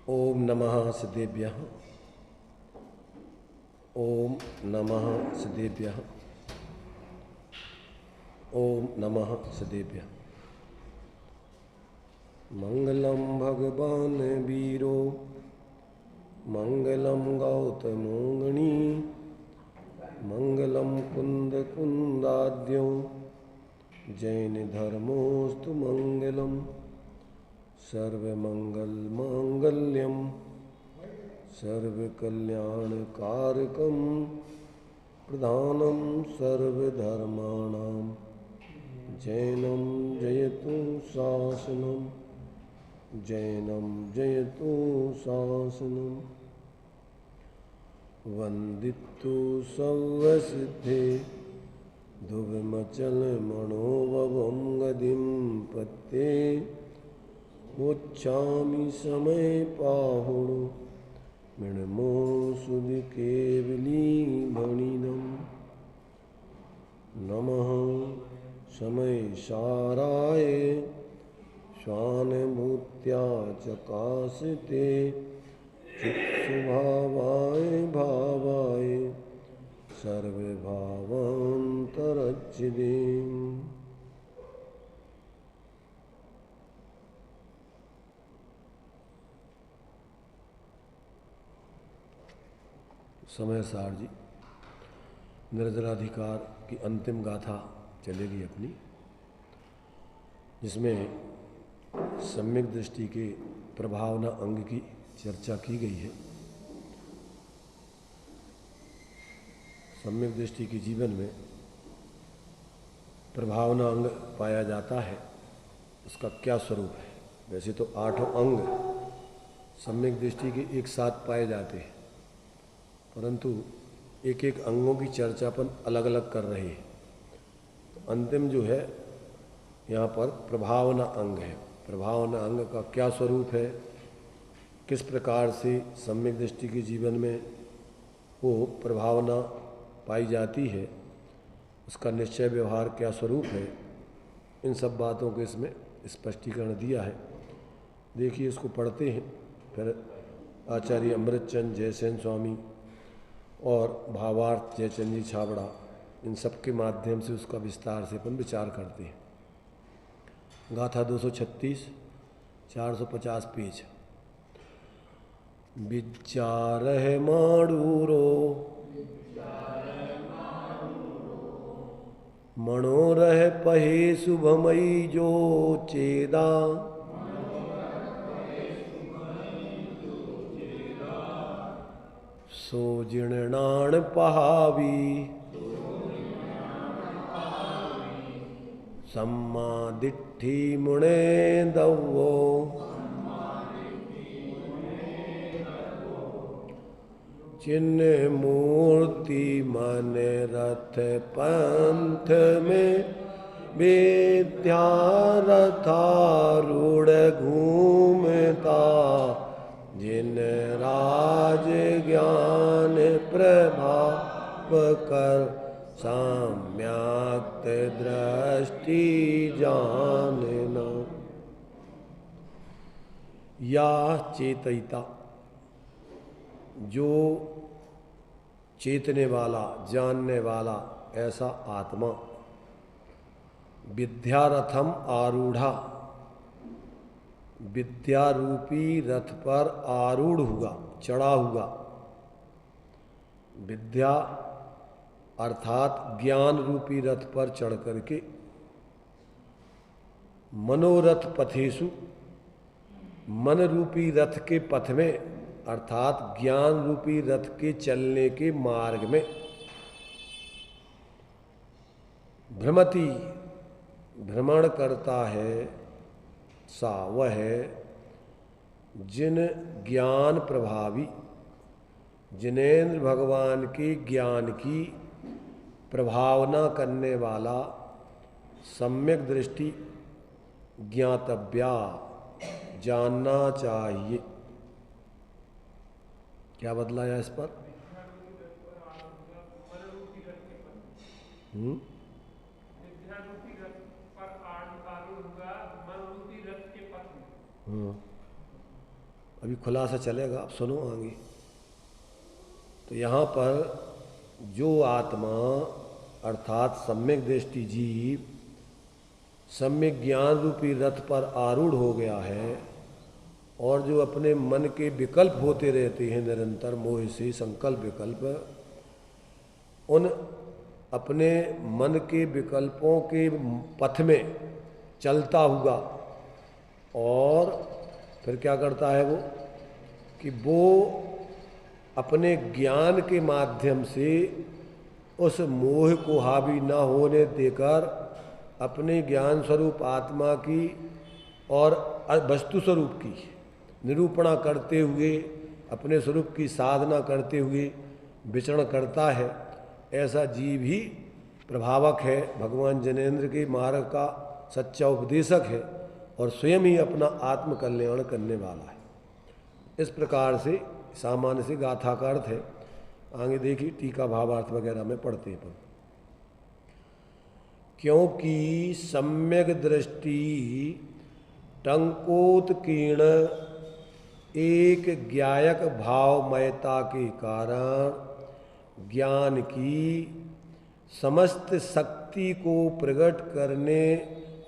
ओम नमः सिद्धेभ्यः। ओम नमः सिद्धेभ्यः। ओम नमः सिद्धेभ्यः। मंगलम भगवान वीरो मंगलम गौतमोगणी मंगलम कुंद कुंदाद्यो जैन धर्मोस्तु मंगलम सर्वमंगल मांगल्यम सर्वकल्याणकारकं प्रधानं सर्वधर्माणां जैनं जयतु शासनं जैनं जयतु शासनं वन्दितु सर्वसिद्धे ध्रुवमचलमणोभवं गतिं पत्ते मोच्छामि समय पाहुणो मृण्मो सुधि केवली भणिनं नमः समय साराय स्वानुभूत्या चकासिते चित्स्वभावाय भावाय सर्वभावान्तरच्चिदे। समय सार जी निर्जलाधिकार की अंतिम गाथा चलेगी अपनी, जिसमें सम्यक दृष्टि के प्रभावना अंग की चर्चा की गई है। सम्यक दृष्टि के जीवन में प्रभावना अंग पाया जाता है, उसका क्या स्वरूप है। वैसे तो 8 अंग सम्यक दृष्टि के एक साथ पाए जाते हैं, परंतु एक एक अंगों की चर्चा अपन अलग अलग कर रहे हैं। तो अंतिम जो है यहाँ पर प्रभावना अंग है। प्रभावना अंग का क्या स्वरूप है, किस प्रकार से सम्यक दृष्टि के जीवन में वो प्रभावना पाई जाती है, उसका निश्चय व्यवहार क्या स्वरूप है, इन सब बातों को इसमें स्पष्टीकरण दिया है। देखिए, इसको पढ़ते हैं, फिर आचार्य अमृतचंद जयसेन स्वामी और भावार्थ जयचंद जी छाबड़ा, इन सब के माध्यम से उसका विस्तार से अपन विचार करते हैं। गाथा 236, 450 पेज। विचारह माडूरो मनोरह पहे शुभमयी जो चेदा सो जीर्णाण पहावी सम्मादिट्ठी मुने दवो चिन्ह मूर्ति मन रथ पंथ में विद्या रथारूढ़ घूमता जिन राज ज्ञान प्रभाव कर सम्यक्त दृष्टि जानना। या चेतयिता, जो चेतने वाला जानने वाला ऐसा आत्मा, विद्यारथम आरूढ़ा, विद्या रूपी रथ पर आरूढ़ हुआ, चढ़ा हुआ। विद्या अर्थात ज्ञान रूपी रथ पर चढ़ करके मनोरथ पथेषु, मन रूपी रथ के पथ में अर्थात ज्ञान रूपी रथ के चलने के मार्ग में भ्रमति, भ्रमण करता है, सा वह है जिन ज्ञान प्रभावी, जिनेन्द्र भगवान के ज्ञान की प्रभावना करने वाला सम्यक दृष्टि ज्ञातव्या, जानना चाहिए। क्या बदलाया इस पर? अभी खुलासा चलेगा, आप सुनो आगे। तो यहाँ पर जो आत्मा अर्थात सम्यक दृष्टि जीव सम्यक ज्ञान रूपी रथ पर आरूढ़ हो गया है और जो अपने मन के विकल्प होते रहते हैं निरंतर मोह से संकल्प विकल्प, उन अपने मन के विकल्पों के पथ में चलता हुआ और फिर क्या करता है वो कि वो अपने ज्ञान के माध्यम से उस मोह को हावी न होने देकर अपने ज्ञान स्वरूप आत्मा की और वस्तु स्वरूप की निरूपणा करते हुए अपने स्वरूप की साधना करते हुए विचरण करता है। ऐसा जीव ही प्रभावक है, भगवान जनेन्द्र के मार्ग का सच्चा उपदेशक है और स्वयं ही अपना आत्म कल्याण करने वाला है। इस प्रकार से सामान्य से गाथा का अर्थ है। आगे देखिए टीका भावार्थ वगैरह में पढ़ते हैं। क्योंकि सम्यक दृष्टि टंकोत्कीर्ण एक ज्ञायक भावमयता के कारण ज्ञान की समस्त शक्ति को प्रकट करने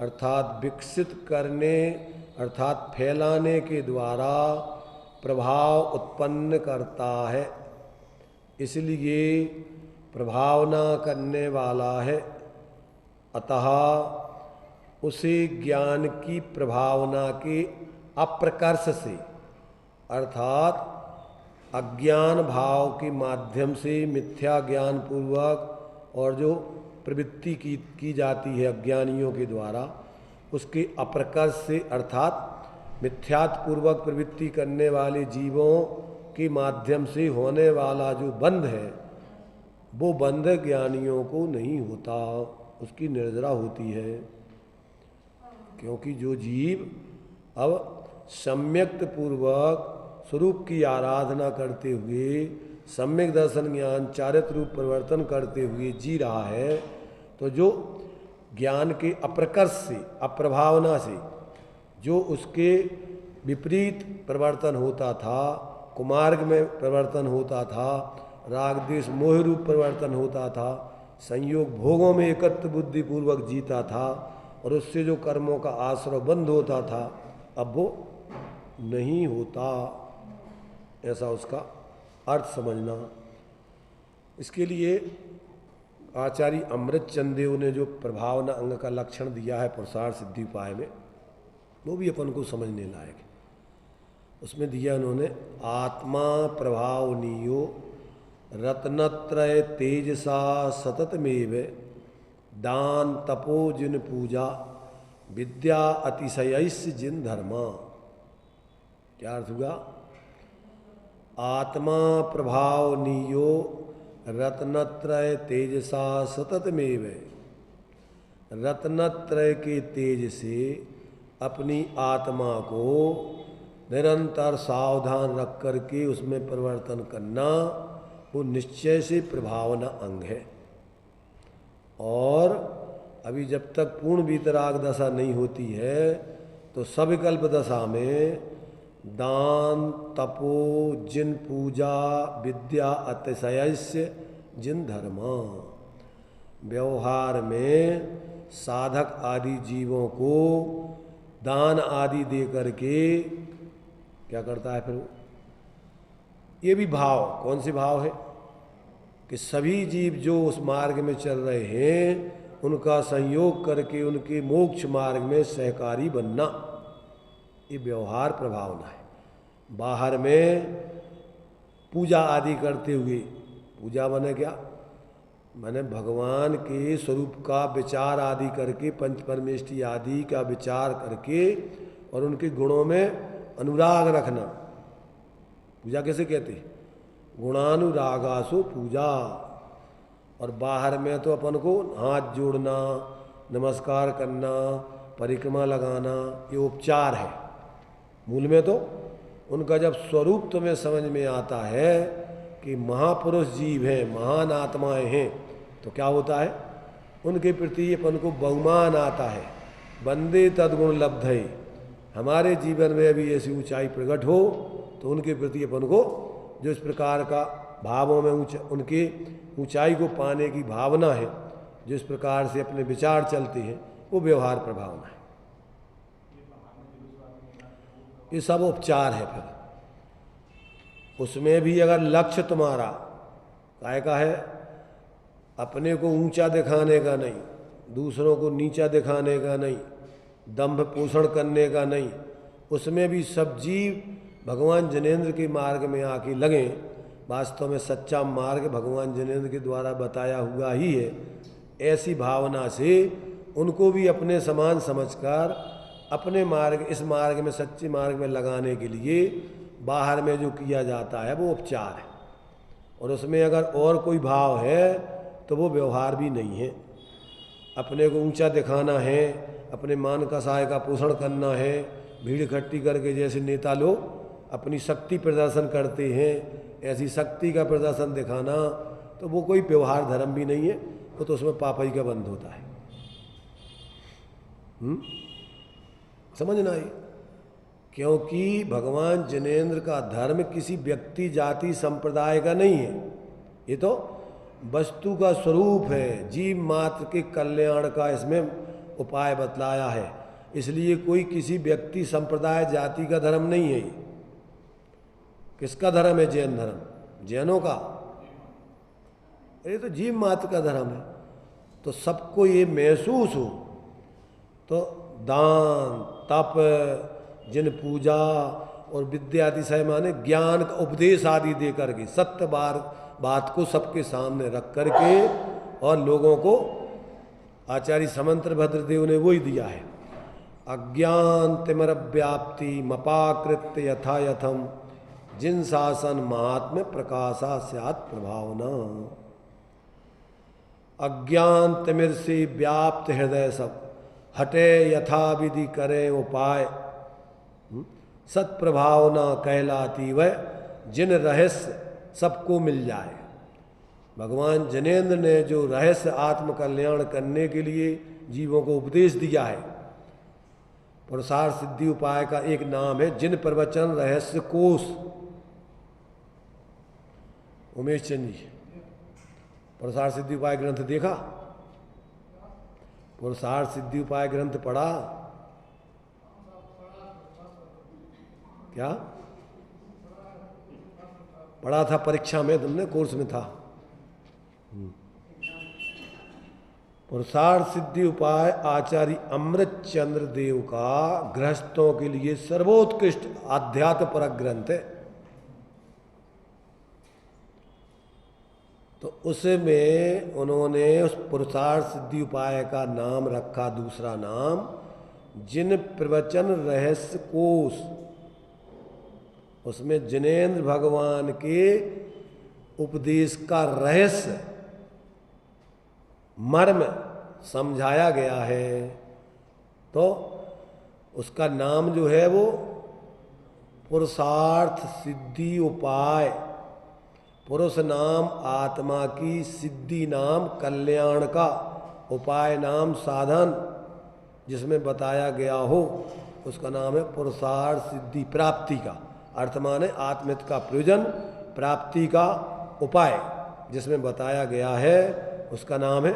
अर्थात विकसित करने अर्थात फैलाने के द्वारा प्रभाव उत्पन्न करता है, इसलिए प्रभावना करने वाला है। अतः उसे ज्ञान की प्रभावना के अप्रकर्ष से अर्थात अज्ञान भाव के माध्यम से मिथ्या ज्ञान पूर्वक और जो प्रवृत्ति की जाती है अज्ञानियों के द्वारा, उसके अप्रकर्ष से अर्थात मिथ्यात्पूर्वक प्रवृत्ति करने वाले जीवों के माध्यम से होने वाला जो बंध है वो बंध ज्ञानियों को नहीं होता, उसकी निर्जरा होती है। क्योंकि जो जीव अब सम्यक्त पूर्वक स्वरूप की आराधना करते हुए सम्यक दर्शन ज्ञान चारित्र रूप परिवर्तन करते हुए जी रहा है, तो जो ज्ञान के अप्रकर्ष से अप्रभावना से जो उसके विपरीत परिवर्तन होता था, कुमार्ग में परिवर्तन होता था, राग द्वेष मोह रूप परिवर्तन होता था, संयोग भोगों में एकत्र बुद्धि पूर्वक जीता था और उससे जो कर्मों का आश्रय बंद होता था, अब वो नहीं होता। ऐसा उसका अर्थ समझना। इसके लिए आचार्य अमृत चंदेव ने जो प्रभावना अंग का लक्षण दिया है पुरुषार्थ सिद्धि उपाय में, वो भी अपन को समझने लायक है। उसमें दिया उन्होंने आत्मा प्रभावनीयो रत्नत्रय तेजसा सततमेव दान तपो जिन पूजा विद्या अतिशयस्य जिन धर्मा। क्या अर्थ हुआ? आत्मा प्रभावनीयो रत्नत्रय तेजसा सततमेव, रत्नत्रय के तेज से अपनी आत्मा को निरंतर सावधान रख करके उसमें परिवर्तन करना वो निश्चय से प्रभावना अंग है। और अभी जब तक पूर्ण वीतराग दशा नहीं होती है तो सविकल्प दशा में दान तपो जिन पूजा विद्या अतिशयस्य जिन धर्मा, व्यवहार में साधक आदि जीवों को दान आदि दे करके क्या करता है फिर वो? ये भी भाव, कौन से भाव है कि सभी जीव जो उस मार्ग में चल रहे हैं उनका संयोग करके उनके मोक्ष मार्ग में सहकारी बनना, ये व्यवहार प्रभावना है। बाहर में पूजा आदि करते हुए, पूजा माने क्या? माने भगवान के स्वरूप का विचार आदि करके पंच परमेष्टि आदि का विचार करके और उनके गुणों में अनुराग रखना। पूजा कैसे कहते हैं? गुणानुरागासो पूजा। और बाहर में तो अपन को हाथ जोड़ना, नमस्कार करना, परिक्रमा लगाना, ये उपचार है। मूल में तो उनका जब स्वरूप तुम्हें समझ में आता है कि महापुरुष जीव हैं, महान आत्माएं हैं, तो क्या होता है? उनके प्रति अपन को बहुमान आता है। वंदे तद्गुण लब्धये, हमारे जीवन में अभी ऐसी ऊंचाई प्रकट हो तो उनके प्रति अपन को जो इस प्रकार का भावों में उनके ऊंचाई को पाने की भावना है, जो इस प्रकार से अपने विचार चलते हैं, वो व्यवहार प्रभावना है। ये सब उपचार है। फिर उसमें भी अगर लक्ष्य तुम्हारा काय का है, अपने को ऊंचा दिखाने का नहीं, दूसरों को नीचा दिखाने का नहीं, दंभ पोषण करने का नहीं, उसमें भी सब जीव भगवान जिनेंद्र के मार्ग में आके लगें। वास्तव में सच्चा मार्ग भगवान जिनेंद्र के द्वारा बताया हुआ ही है। ऐसी भावना से उनको भी अपने समान समझकर अपने मार्ग, इस मार्ग में, सच्चे मार्ग में लगाने के लिए बाहर में जो किया जाता है वो उपचार है। और उसमें अगर और कोई भाव है तो वो व्यवहार भी नहीं है। अपने को ऊंचा दिखाना है, अपने मान का सहाय का पोषण करना है, भीड़ इकट्ठी करके जैसे नेता लोग अपनी शक्ति प्रदर्शन करते हैं, ऐसी शक्ति का प्रदर्शन दिखाना, तो वो कोई व्यवहार धर्म भी नहीं है, वो तो उसमें पाप ही का बंध होता है। समझना है, क्योंकि भगवान जिनेंद्र का धर्म किसी व्यक्ति जाति संप्रदाय का नहीं है, ये तो वस्तु का स्वरूप है, जीव मात्र के कल्याण का इसमें उपाय बतलाया है। इसलिए कोई किसी व्यक्ति संप्रदाय जाति का धर्म नहीं है। किसका धर्म है? जैन धर्म, जैनों का। ये तो जीव मात्र का धर्म है। तो सबको ये महसूस हो तो दान, तप, जिन पूजा और विद्या आदि से माने ज्ञान का उपदेश आदि दे करके सत्य बात को सबके सामने रख करके, और लोगों को आचार्य समंत्र भद्रदेव ने वही दिया है, अज्ञान तिमिर व्याप्ति मपाकृत्य यथा यथम जिन शासन महात्म्य प्रकाशा स्यात् प्रभावना। अज्ञान तिमिर से व्याप्त हृदय सब हटे यथा विधि करें उपाय, सत्प्रभावना कहलाती वह जिन रहस्य सबको मिल जाए। भगवान जिनेंद्र ने जो रहस्य आत्म कल्याण करने के लिए जीवों को उपदेश दिया है, पुरुषार्थ सिद्धि उपाय का एक नाम है जिन प्रवचन रहस्य कोश। उमेश चंद जी, पुरुषार्थ सिद्धि उपाय ग्रंथ देखा? पुरुषार्थ सिद्धि उपाय ग्रंथ पढ़ा क्या? पढ़ा था परीक्षा में, तुमने कोर्स में था। पुरुषार्थ सिद्धि उपाय आचार्य अमृत चंद्र देव का गृहस्थों के लिए सर्वोत्कृष्ट आध्यात्म परक ग्रंथ है। तो उसमें उन्होंने उस पुरुषार्थ सिद्धि उपाय का नाम रखा, दूसरा नाम जिन प्रवचन रहस्य कोश। उसमें जिनेंद्र भगवान के उपदेश का रहस्य मर्म समझाया गया है। तो उसका नाम जो है वो पुरुषार्थ सिद्धि उपाय। पुरुष नाम आत्मा की, सिद्धि नाम कल्याण का, उपाय नाम साधन जिसमें बताया गया हो, उसका नाम है पुरुषार्थ सिद्धि प्राप्ति का। अर्थ माने आत्मित का प्रयोजन, प्राप्ति का उपाय जिसमें बताया गया है, उसका नाम है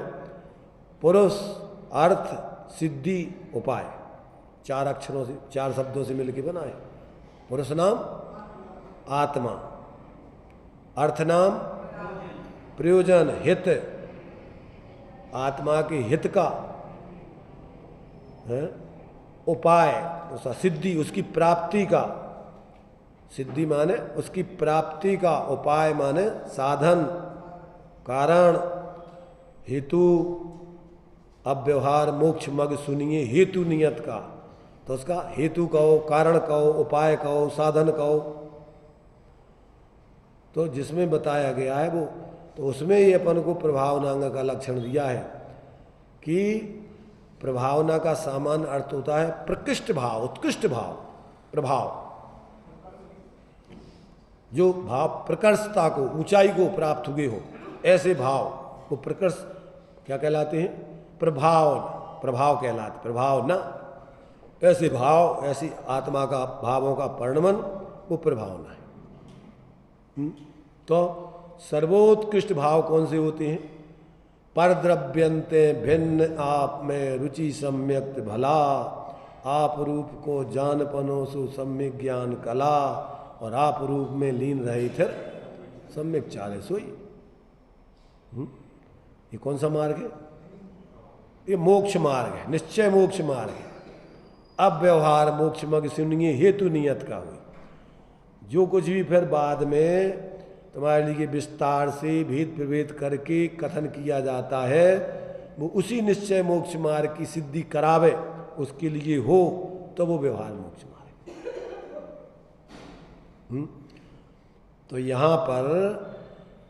पुरुष अर्थ सिद्धि उपाय। 4 अक्षरों से, 4 शब्दों से मिलकर बना है। पुरुष नाम आत्मा, अर्थ नाम प्रयोजन हित, आत्मा के हित का है उपाय, उसका सिद्धि, उसकी प्राप्ति का। सिद्धि माने उसकी प्राप्ति का, उपाय माने साधन, कारण, हेतु। अब व्यवहार मोक्ष मग सुनिए हेतु नियत का, तो उसका हेतु कहो, कारण कहो, उपाय कहो, साधन कहो। तो जिसमें बताया गया है वो, तो उसमें ही अपन को प्रभावनांग का लक्षण दिया है कि प्रभावना का सामान्य अर्थ होता है प्रकृष्ट भाव, उत्कृष्ट भाव, प्रभाव। जो भाव प्रकर्षता को, ऊंचाई को प्राप्त हुए हो, ऐसे भाव को प्रकर्ष क्या कहलाते हैं? प्रभाव, प्रभाव कहलाते, प्रभाव ना। ऐसे भाव, ऐसी आत्मा का भावों का वर्णन वो प्रभावना है। तो सर्वोत्कृष्ट भाव कौन से होते हैं? परद्रव्यंते भिन्न आप में रुचि सम्यक्त भला, आप रूप को जान पनो सु सम्यक ज्ञान कला, और आप रूप में लीन रहे फिर सम्यक चाले सोई। ये कौन सा मार्ग है? ये मोक्ष मार्ग है, निश्चय मोक्ष मार्ग है। अब व्यवहार मोक्ष मग सुनिए हेतु नियत का हुई। जो कुछ भी फिर बाद में तुम्हारे लिए विस्तार से भेद प्रभेद करके कथन किया जाता है, वो उसी निश्चय मोक्ष मार्ग की सिद्धि करावे उसके लिए हो, तो वो व्यवहार मोक्ष मार्ग। तो यहाँ पर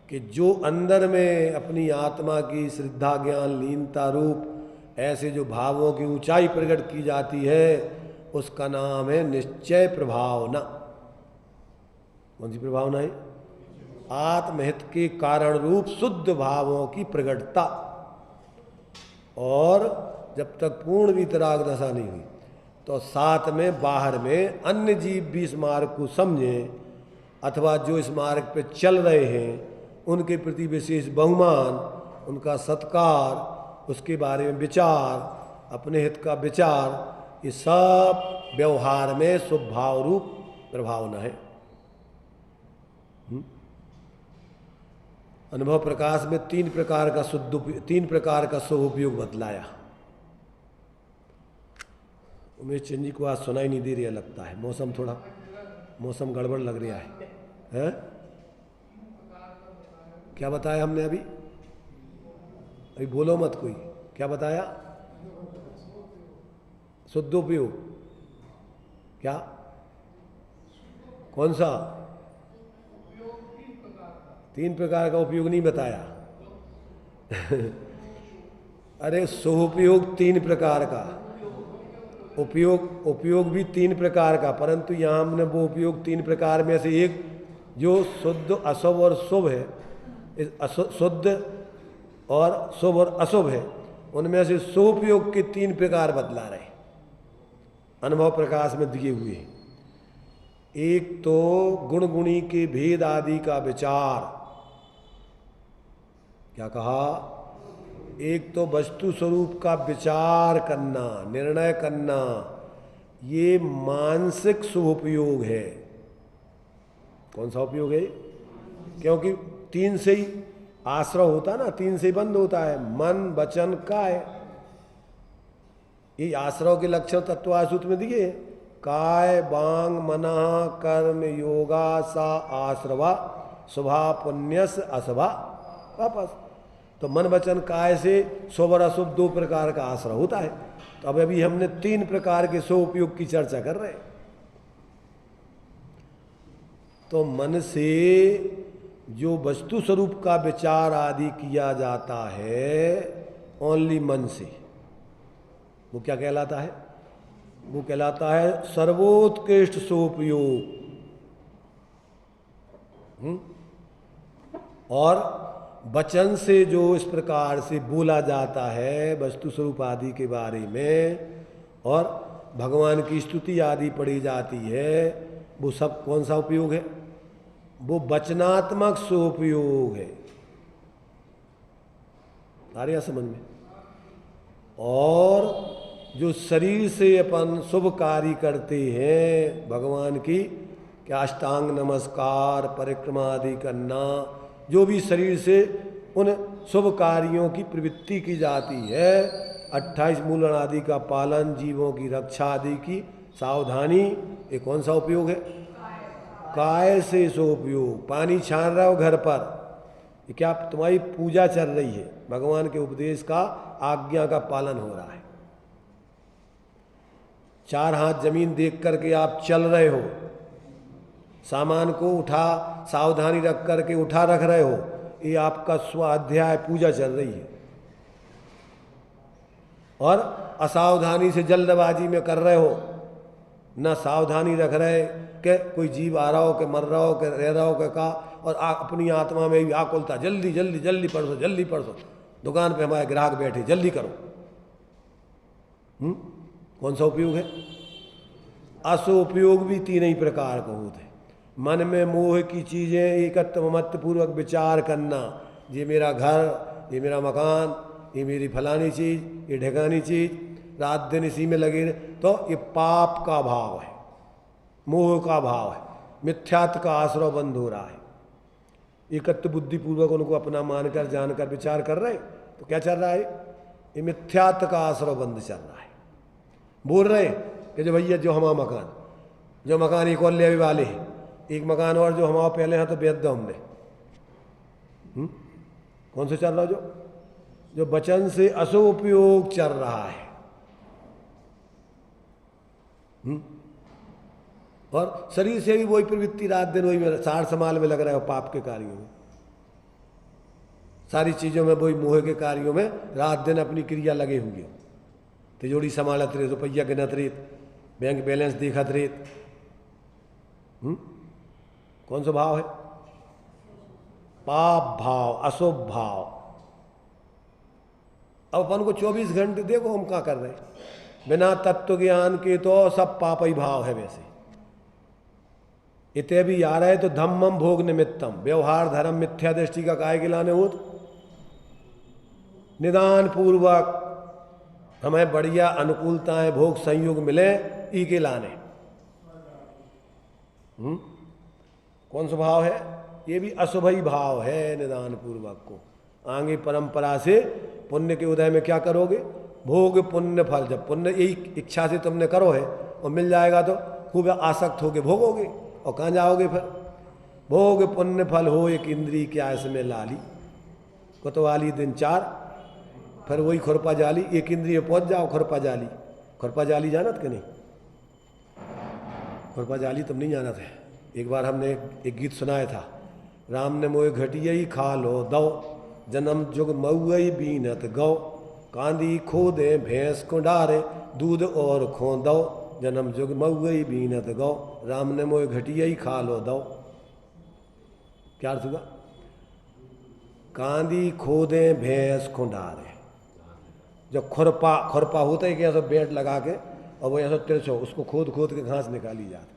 कि जो अंदर में अपनी आत्मा की श्रद्धा ज्ञान लीनता रूप ऐसे जो भावों की ऊंचाई प्रकट की जाती है, उसका नाम है निश्चय प्रभावना। कौन सी प्रभावना है? आत्महित के कारण रूप शुद्ध भावों की प्रकटता। और जब तक पूर्ण वितराग दशा नहीं हुई तो साथ में बाहर में अन्य जीव भी इस मार्ग को समझें, अथवा जो इस मार्ग पे चल रहे हैं उनके प्रति विशेष बहुमान, उनका सत्कार, उसके बारे में विचार, अपने हित का विचार, ये सब व्यवहार में स्वभाव रूप प्रभावना है। अनुभव प्रकाश में तीन प्रकार का शुभ उपयोग बतलाया। उमेश चंद जी को आज सुनाई नहीं दे रहा लगता है, मौसम गड़बड़ लग रहा है? क्या बताया हमने अभी बोलो मत कोई, क्या बताया? शुद्धोपयोग। क्या? कौन सा? तीन प्रकार का उपयोग नहीं बताया। अरे सुपयोग तीन प्रकार का, उपयोग भी तीन प्रकार का, परंतु यहाँ हमने वो उपयोग तीन प्रकार में से एक जो शुद्ध अशुभ और शुभ है, शुद्ध और शुभ और अशुभ है, उनमें से सुपयोग के तीन प्रकार बतला रहे अनुभव प्रकाश में दिए हुए हैं। एक तो गुण गुणी के भेद आदि का विचार, क्या कहा? एक तो वस्तु स्वरूप का विचार करना, निर्णय करना, ये मानसिक शुभ उपयोग है। कौन सा उपयोग है? क्योंकि तीन से ही आश्रय होता ना, तीन से ही बंद होता है, मन वचन काय। ये आश्रय के लक्षण तत्वासूत्र में दिए, काय वांग मनः कर्म योगा सा आश्रवा शुभा पुण्यस अशुभा वापस। तो मन वचन काय से शुभ और अशुभ दो प्रकार का आश्रय होता है। तो अब अभी हमने तीन प्रकार के शुभ उपयोग की चर्चा कर रहे हैं। तो मन से जो वस्तु स्वरूप का विचार आदि किया जाता है ओनली मन से, वो क्या कहलाता है? वो कहलाता है सर्वोत्कृष्ट सोपयोग। और वचन से जो इस प्रकार से बोला जाता है वस्तु स्वरूप आदि के बारे में, और भगवान की स्तुति आदि पढ़ी जाती है, वो सब कौन सा उपयोग है? वो वचनात्मक सोपयोग है। आ रहा समझ में? और जो शरीर से अपन शुभ कार्य करते हैं भगवान की, क्या अष्टांग नमस्कार, परिक्रमा आदि करना, जो भी शरीर से उन शुभ कार्यों की प्रवृत्ति की जाती है, 28 मूलन आदि का पालन, जीवों की रक्षा आदि की सावधानी, ये कौन सा उपयोग है? काय से सो उपयोग। पानी छान रहा हो घर पर, ये क्या तुम्हारी पूजा चल रही है, भगवान के उपदेश का, आज्ञा का पालन हो रहा है। चार हाथ जमीन देख करके आप चल रहे हो, सामान को उठा सावधानी रख करके उठा रख रहे हो, ये आपका स्वाध्याय पूजा चल रही है। और असावधानी से जल्दबाजी में कर रहे हो, न सावधानी रख रहे कि कोई जीव आ रहा हो, कि मर रहा हो, कि रह रहा हो, कि का, और अपनी आत्मा में भी आकुलता, जल्दी जल्दी जल्दी पढ़ो, जल्दी पढ़ो, दुकान पे हमारे ग्राहक बैठे, जल्दी करो। कौन सा उपयोग है? असो उपयोग भी तीन ही प्रकार का होते हैं। मन में मोह की चीज़ें एकत्व मत पूर्वक विचार करना, ये मेरा घर, ये मेरा मकान, ये मेरी फलानी चीज़, ये ढेकानी चीज़, रात दिन इसी में लगे, तो ये पाप का भाव है, मोह का भाव है, मिथ्यात्व का आश्रय बंद हो रहा है। एकत्व बुद्धि पूर्वक उनको अपना मानकर जानकर विचार कर रहे, तो क्या चल रहा है, ये मिथ्यात्व का आश्रय बंद चल रहा है। बोल रहे कि जो भैया जो हमारा मकान, जो मकान एक और ले वाले हैं, एक मकान और जो हमारा पहले हैं तो बेच दो हमने। कौन सा चल रहा, जो वचन से अशुभ उपयोग चल रहा है। और शरीर से भी वही प्रवृत्ति रात दिन वही मेरा सार समाल में लग रहा है, पाप के कार्यों में, सारी चीज़ों में वही मोह के कार्यों में रात दिन अपनी क्रिया लगे हुए हो। तिजोरी संभालत रहे, रुपया गिनत रेत, बैंक बैलेंस देखत रेत। कौन सा भाव है, पाप भाव, अशुभ भाव। अब अपन को 24 घंटे देखो हम क्या कर रहे हैं, बिना तत्व ज्ञान के तो सब पाप ही भाव है। वैसे इतने भी आ रहे तो धम्मम भोग निमित्तम, व्यवहार धर्म मिथ्या दृष्टि का काय के लाने हो, तो निदान पूर्वक हमें बढ़िया अनुकूलताएं भोग संयोग मिले, ई के लाने। कौन सा भाव है, ये भी अशुभ ही भाव है। निदान पूर्वक को आगे परंपरा से पुण्य के उदय में क्या करोगे, भोग पुण्य फल। जब पुण्य यही इच्छा से तुमने करो है और मिल जाएगा तो खूब आसक्त होगे भोगोगे, और कहाँ जाओगे फिर, भोग पुण्य फल हो एक इंद्री क्या इसमें लाली, कोतवाली दिन चार, फिर वही खुरपा जाली, एक इंद्रिय पहुंच जाओ खुरपा जाली। खुरपा जाली जानत कि नहीं, खुरपा जाली तुम नहीं जानत है। एक बार हमने एक गीत सुनाया था, राम ने मोए घटियई खा लो दो, जन्म जुग मऊई बीनत गौ, कांदी खो दे भैंस को डारे, दूध और खो दो, जन्म जुग मऊई बीनत गौ, राम ने मोए घटियई खा लो दो। क्या अर्थ हुआ, कांदी खो दे भैंस को डारे। जब खुरपा होता है कि ऐसा बेट लगा के और वो ऐसा तिरछो उसको खोद के घास निकाली जाती।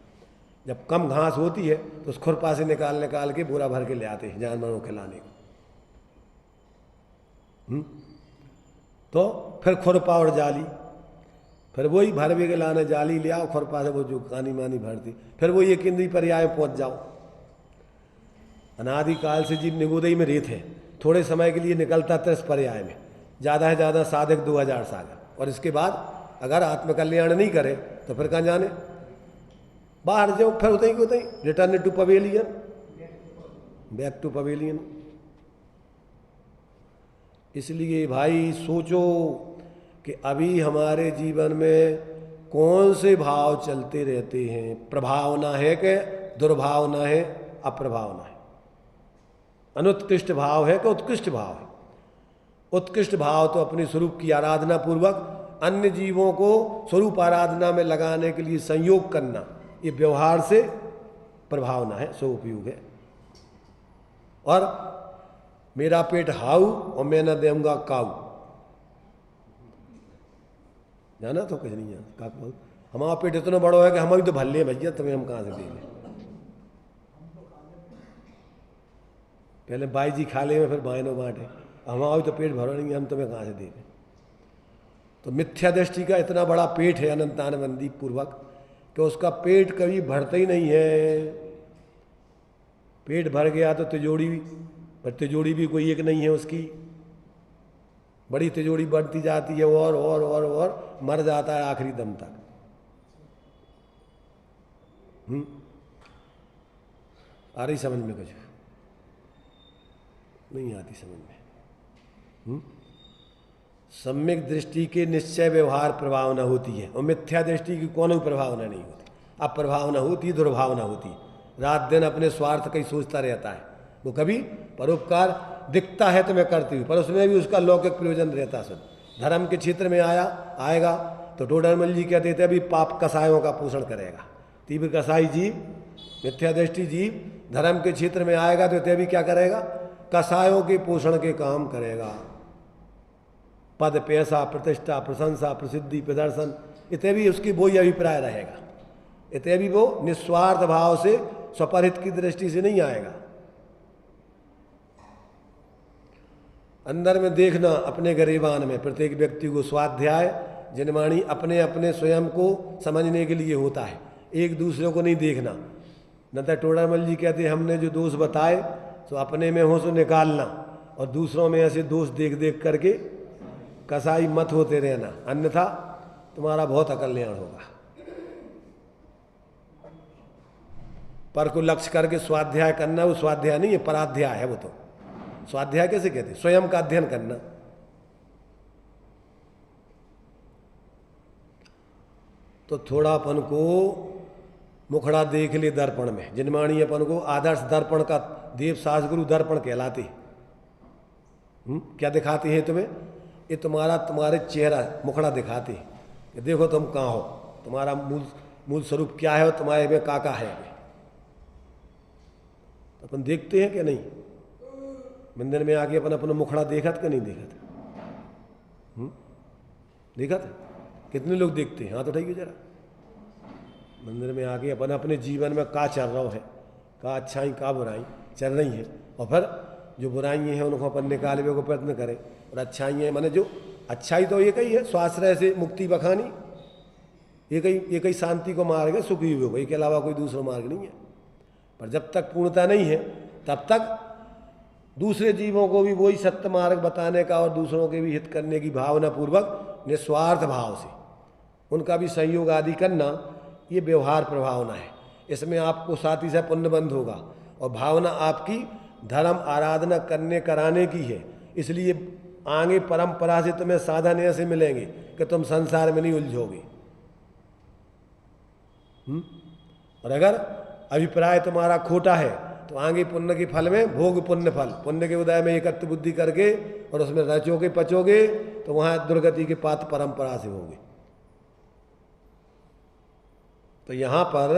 जब कम घास होती है तो उस खुरपा से निकाल के बोरा भर के ले आते हैं जानवरों के लाने को। तो फिर खुरपा और जाली, फिर वही भरवे के लाने जाली ले आओ, खुरपा से वो जो कानी मानी भरती, फिर वो एक इंद्री पर्याय पहुंच जाओ। अनादिकाल से जीव निगोदई में रेत है, थोड़े समय के लिए निकलता 30 पर्याय में, ज़्यादा है ज़्यादा साधक 2000 साल, और इसके बाद अगर आत्मकल्याण नहीं करे तो फिर कहाँ जाने, बाहर जाओ, फिर होता ही return to pavilion, back to pavilion. इसलिए भाई सोचो कि अभी हमारे जीवन में कौन से भाव चलते रहते हैं, प्रभावना है कि दुर्भावना है, अप्रभावना है, अनुत्कृष्ट भाव है कि उत्कृष्ट भाव है। उत्कृष्ट भाव तो अपने स्वरूप की आराधना पूर्वक अन्य जीवों को स्वरूप आराधना में लगाने के लिए संयोग करना, ये व्यवहार से प्रभावना है, सो उपयोग है। और मेरा पेट हाउ और मैं न दूंगा काऊ, जाना तो कुछ नहीं जाना। हमारा पेट इतना बड़ा है कि हम भी तो भल्ले भैया, तुम्हें हम कहाँ से देंगे। पहले बाई जी खा ले में फिर बाइनो बांटे, हमारा भी तो पेट भरो नहीं, हम तुम्हें कहाँ से देंगे। तो मिथ्या दृष्टि का इतना बड़ा पेट है अनंतानबंदी पूर्वक कि उसका पेट कभी भरता ही नहीं है। पेट भर गया तो तिजोरी भी, पर तिजोरी भी कोई एक नहीं है उसकी, बड़ी तिजोरी बढ़ती जाती है और मर जाता है आखिरी दम तक। आ रही समझ में, कुछ नहीं आती समझ में। सम्यक दृष्टि के निश्चय व्यवहार प्रभावना होती है, और मिथ्या दृष्टि की कोनो प्रभावना नहीं होती। अब प्रभावना होती, दुर्भावना होती, रात दिन अपने स्वार्थ का ही सोचता रहता है। वो कभी परोपकार दिखता है तो मैं करती हूँ, पर उसमें भी उसका लौकिक प्रयोजन रहता। सब धर्म के क्षेत्र में आएगा तो टोडरमल जी कहते थे अभी पाप कसायों का पोषण करेगा। तीव्र कसाई जीव, मिथ्या दृष्टि जीव धर्म के क्षेत्र में आएगा तो भी क्या करेगा, कसायों के पोषण के काम करेगा। पद, पैसा, प्रतिष्ठा, प्रशंसा, प्रसिद्धि, प्रदर्शन, इतने भी उसकी वही अभिप्राय रहेगा। इतने भी वो निस्वार्थ भाव से स्वपरहित की दृष्टि से नहीं आएगा। अंदर में देखना अपने गरेबान में, प्रत्येक व्यक्ति को स्वाध्याय जिनवाणी अपने अपने स्वयं को समझने के लिए होता है, एक दूसरे को नहीं देखना। न तो टोडामल जी कहते हैं हमने जो दोष बताए तो अपने में हो सो निकालना, और दूसरों में ऐसे दोष देख देख करके कसाई मत होते रहना, अन्यथा तुम्हारा बहुत अकल्याण होगा। पर को लक्ष्य करके स्वाध्याय करना, वो स्वाध्याय नहीं है, पराध्याय है वो तो। स्वाध्याय कैसे कहते हैं? स्वयं का अध्ययन करना। तो थोड़ा अपन को मुखड़ा देख ले दर्पण में। जिनवाणी अपन को आदर्श दर्पण का देव शास्त्रगुरु दर्पण कहलाते हैं। क्या दिखाते हैं तुम्हें? ये तुम्हारे चेहरा मुखड़ा दिखाते हैं कि देखो तुम कहाँ हो, तुम्हारा मूल स्वरूप क्या है और तुम्हारे में काका है। तो अपन देखते हैं कि नहीं? मंदिर में आके अपन अपना मुखड़ा देखत कि नहीं देखत? देखत? कितने लोग देखते हैं? हाथ उठाइए जरा। मंदिर में आके अपन अपने जीवन में का चल रहा है, का अच्छाई का बुराई चल रही है, और फिर जो बुराई हैं उनको अपन निकालने को प्रयत्न करें, और अच्छाई है माने जो अच्छाई तो ये कही है स्वाश्रय से मुक्ति बखानी, ये कई शांति को मार्ग है, सुखी योग, के अलावा कोई दूसरा मार्ग नहीं है। पर जब तक पूर्णता नहीं है तब तक दूसरे जीवों को भी वही सत्य मार्ग बताने का और दूसरों के भी हित करने की भावना पूर्वक निस्वार्थ भाव से उनका भी सहयोग आदि करना, ये व्यवहार प्रभावना है। इसमें आपको साथ ही साथ पुण्य बंध होगा, और भावना आपकी धर्म आराधना करने कराने की है। इसलिए आगे परंपरा से तुम्हें साधन ऐसे मिलेंगे कि तुम संसार में नहीं उलझोगे। और अगर अभिप्राय तुम्हारा खोटा है तो आगे पुण्य के फल में भोग पुण्य फल, पुण्य के उदय में एकत्व बुद्धि करके और उसमें रचोगे पचोगे तो वहां दुर्गति के पात्र परंपरा से होगे। तो यहां पर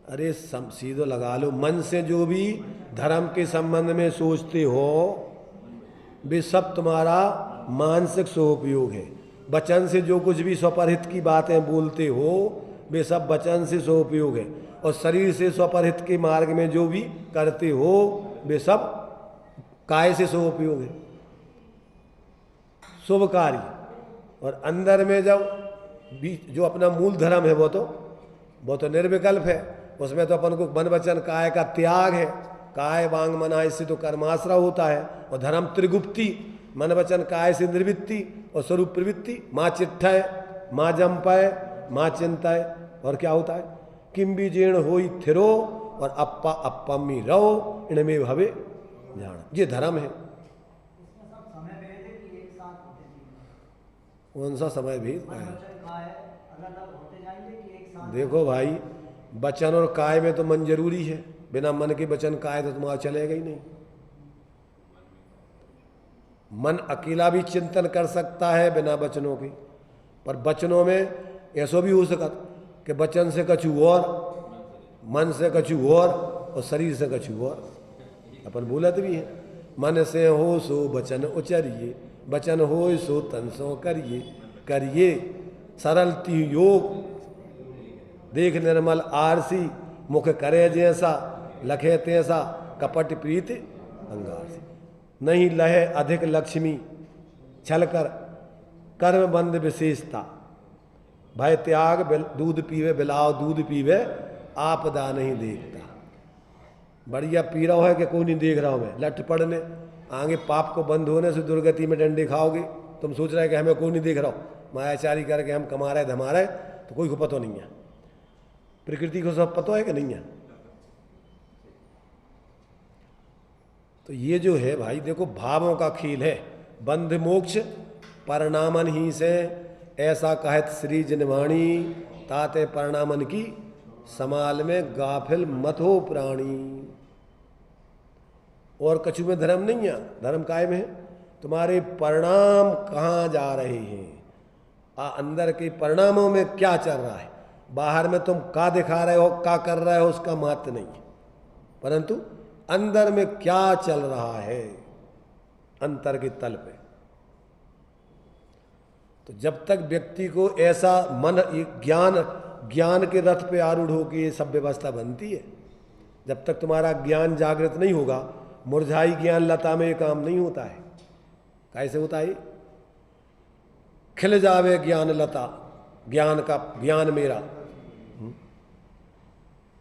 अरे सीधो लगा लो, मन से जो भी धर्म के संबंध में सोचते हो वे सब तुम्हारा मानसिक स्वोपयोग है। वचन से जो कुछ भी स्वपरहित की बातें बोलते हो वे सब वचन से स्वोपयोग है, और शरीर से स्वपरहित के मार्ग में जो भी करते हो वे सब काय से स्वोपयोग है, शुभ कार्य। और अंदर में जब जो अपना मूल धर्म है वो तो निर्विकल्प है। उसमें तो अपन को मन वचन काय का त्याग है, काय वांग मना, इससे तो कर्माश्रय होता है। और धर्म त्रिगुप्ति, मन वचन काय से निर्वृत्ति और स्वरूप प्रवृत्ति, माँ चिट्ठय माँ जम्पय माँ चिंताय। और क्या होता है? किम भी जीर्ण होई थिरो और अप्पा अप्पमी रहो इनमें भवे जान, ये धर्म है। कौन सा समय भेद है? देखो भाई, वचन और काय में तो मन जरूरी है, बिना मन के वचन काय तो तुम्हारा चलेगा ही नहीं। मन अकेला भी चिंतन कर सकता है बिना वचनों के, पर वचनों में ऐसा भी हो सकता कि वचन से कछु और, मन से कछु और शरीर से कछु और। अपन बोलत भी है, मन से हो सो वचन उचरिए, वचन हो सो तन सो करिए, करिए सरलती योग, देख निर्मल आरसी, मुख करे जैसा लखे तैसा, कपट प्रीत अंगार से। नहीं लहे अधिक लक्ष्मी छलकर कर्म बंद विशेषता, भय त्याग दूध पीवे बिलाव दूध पीवे आपदा नहीं देखता। बढ़िया पी रहा है कि कोई नहीं देख रहा हूं मैं, लट पड़ने आगे पाप को बंद होने से दुर्गति में डंडे खाओगे। तुम सोच रहे कि हमें कोई नहीं देख रहा हूं, मायाचारी करके हम कमा रहे धमा रहे तो कोई को पता नहीं है, प्रकृति को सब पता है कि नहीं है। तो ये जो है भाई देखो भावों का खेल है। बंध मोक्ष परिणामन ही से ऐसा कहत श्री जिनवाणी, ताते परिणामन की समाल में गाफिल मत हो प्राणी। और कछु में धर्म नहीं है, धर्म काय में है? तुम्हारे परिणाम कहाँ जा रहे हैं, अंदर के परिणामों में क्या चल रहा है। बाहर में तुम का दिखा रहे हो, का कर रहे हो, उसका महत्व नहीं है, परंतु अंदर में क्या चल रहा है अंतर के तल पे। तो जब तक व्यक्ति को ऐसा मन ज्ञान के रथ पे आरूढ़ होकर ये सब व्यवस्था बनती है, जब तक तुम्हारा ज्ञान जागृत नहीं होगा, मुरझाई ज्ञान लता में ये काम नहीं होता है। कैसे होता है? खिल जावे ज्ञान लता, ज्ञान मेरा,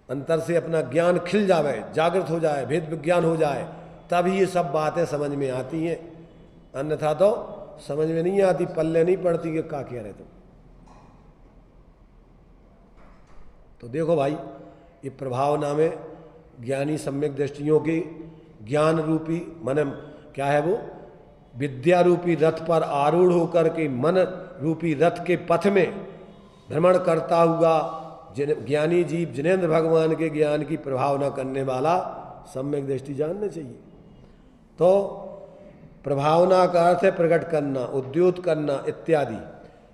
अंतर से अपना ज्ञान खिल जावे, जागृत हो जाए, भेद विज्ञान हो जाए, तभी ये सब बातें समझ में आती हैं। अन्यथा तो समझ में नहीं आती, पल्ले नहीं पड़ती कि क्या कह रहे तुम। तो देखो भाई, ये प्रभावना में ज्ञानी सम्यक दृष्टियों की ज्ञान रूपी मन क्या है, वो विद्या रूपी रथ पर आरूढ़ होकर के मन रूपी रथ के पथ में भ्रमण करता हुआ ज्ञानी जीव जिनेंद्र भगवान के ज्ञान की प्रभावना करने वाला सम्यक दृष्टि जानना चाहिए। तो प्रभावना का अर्थ है प्रकट करना, उद्योत करना इत्यादि।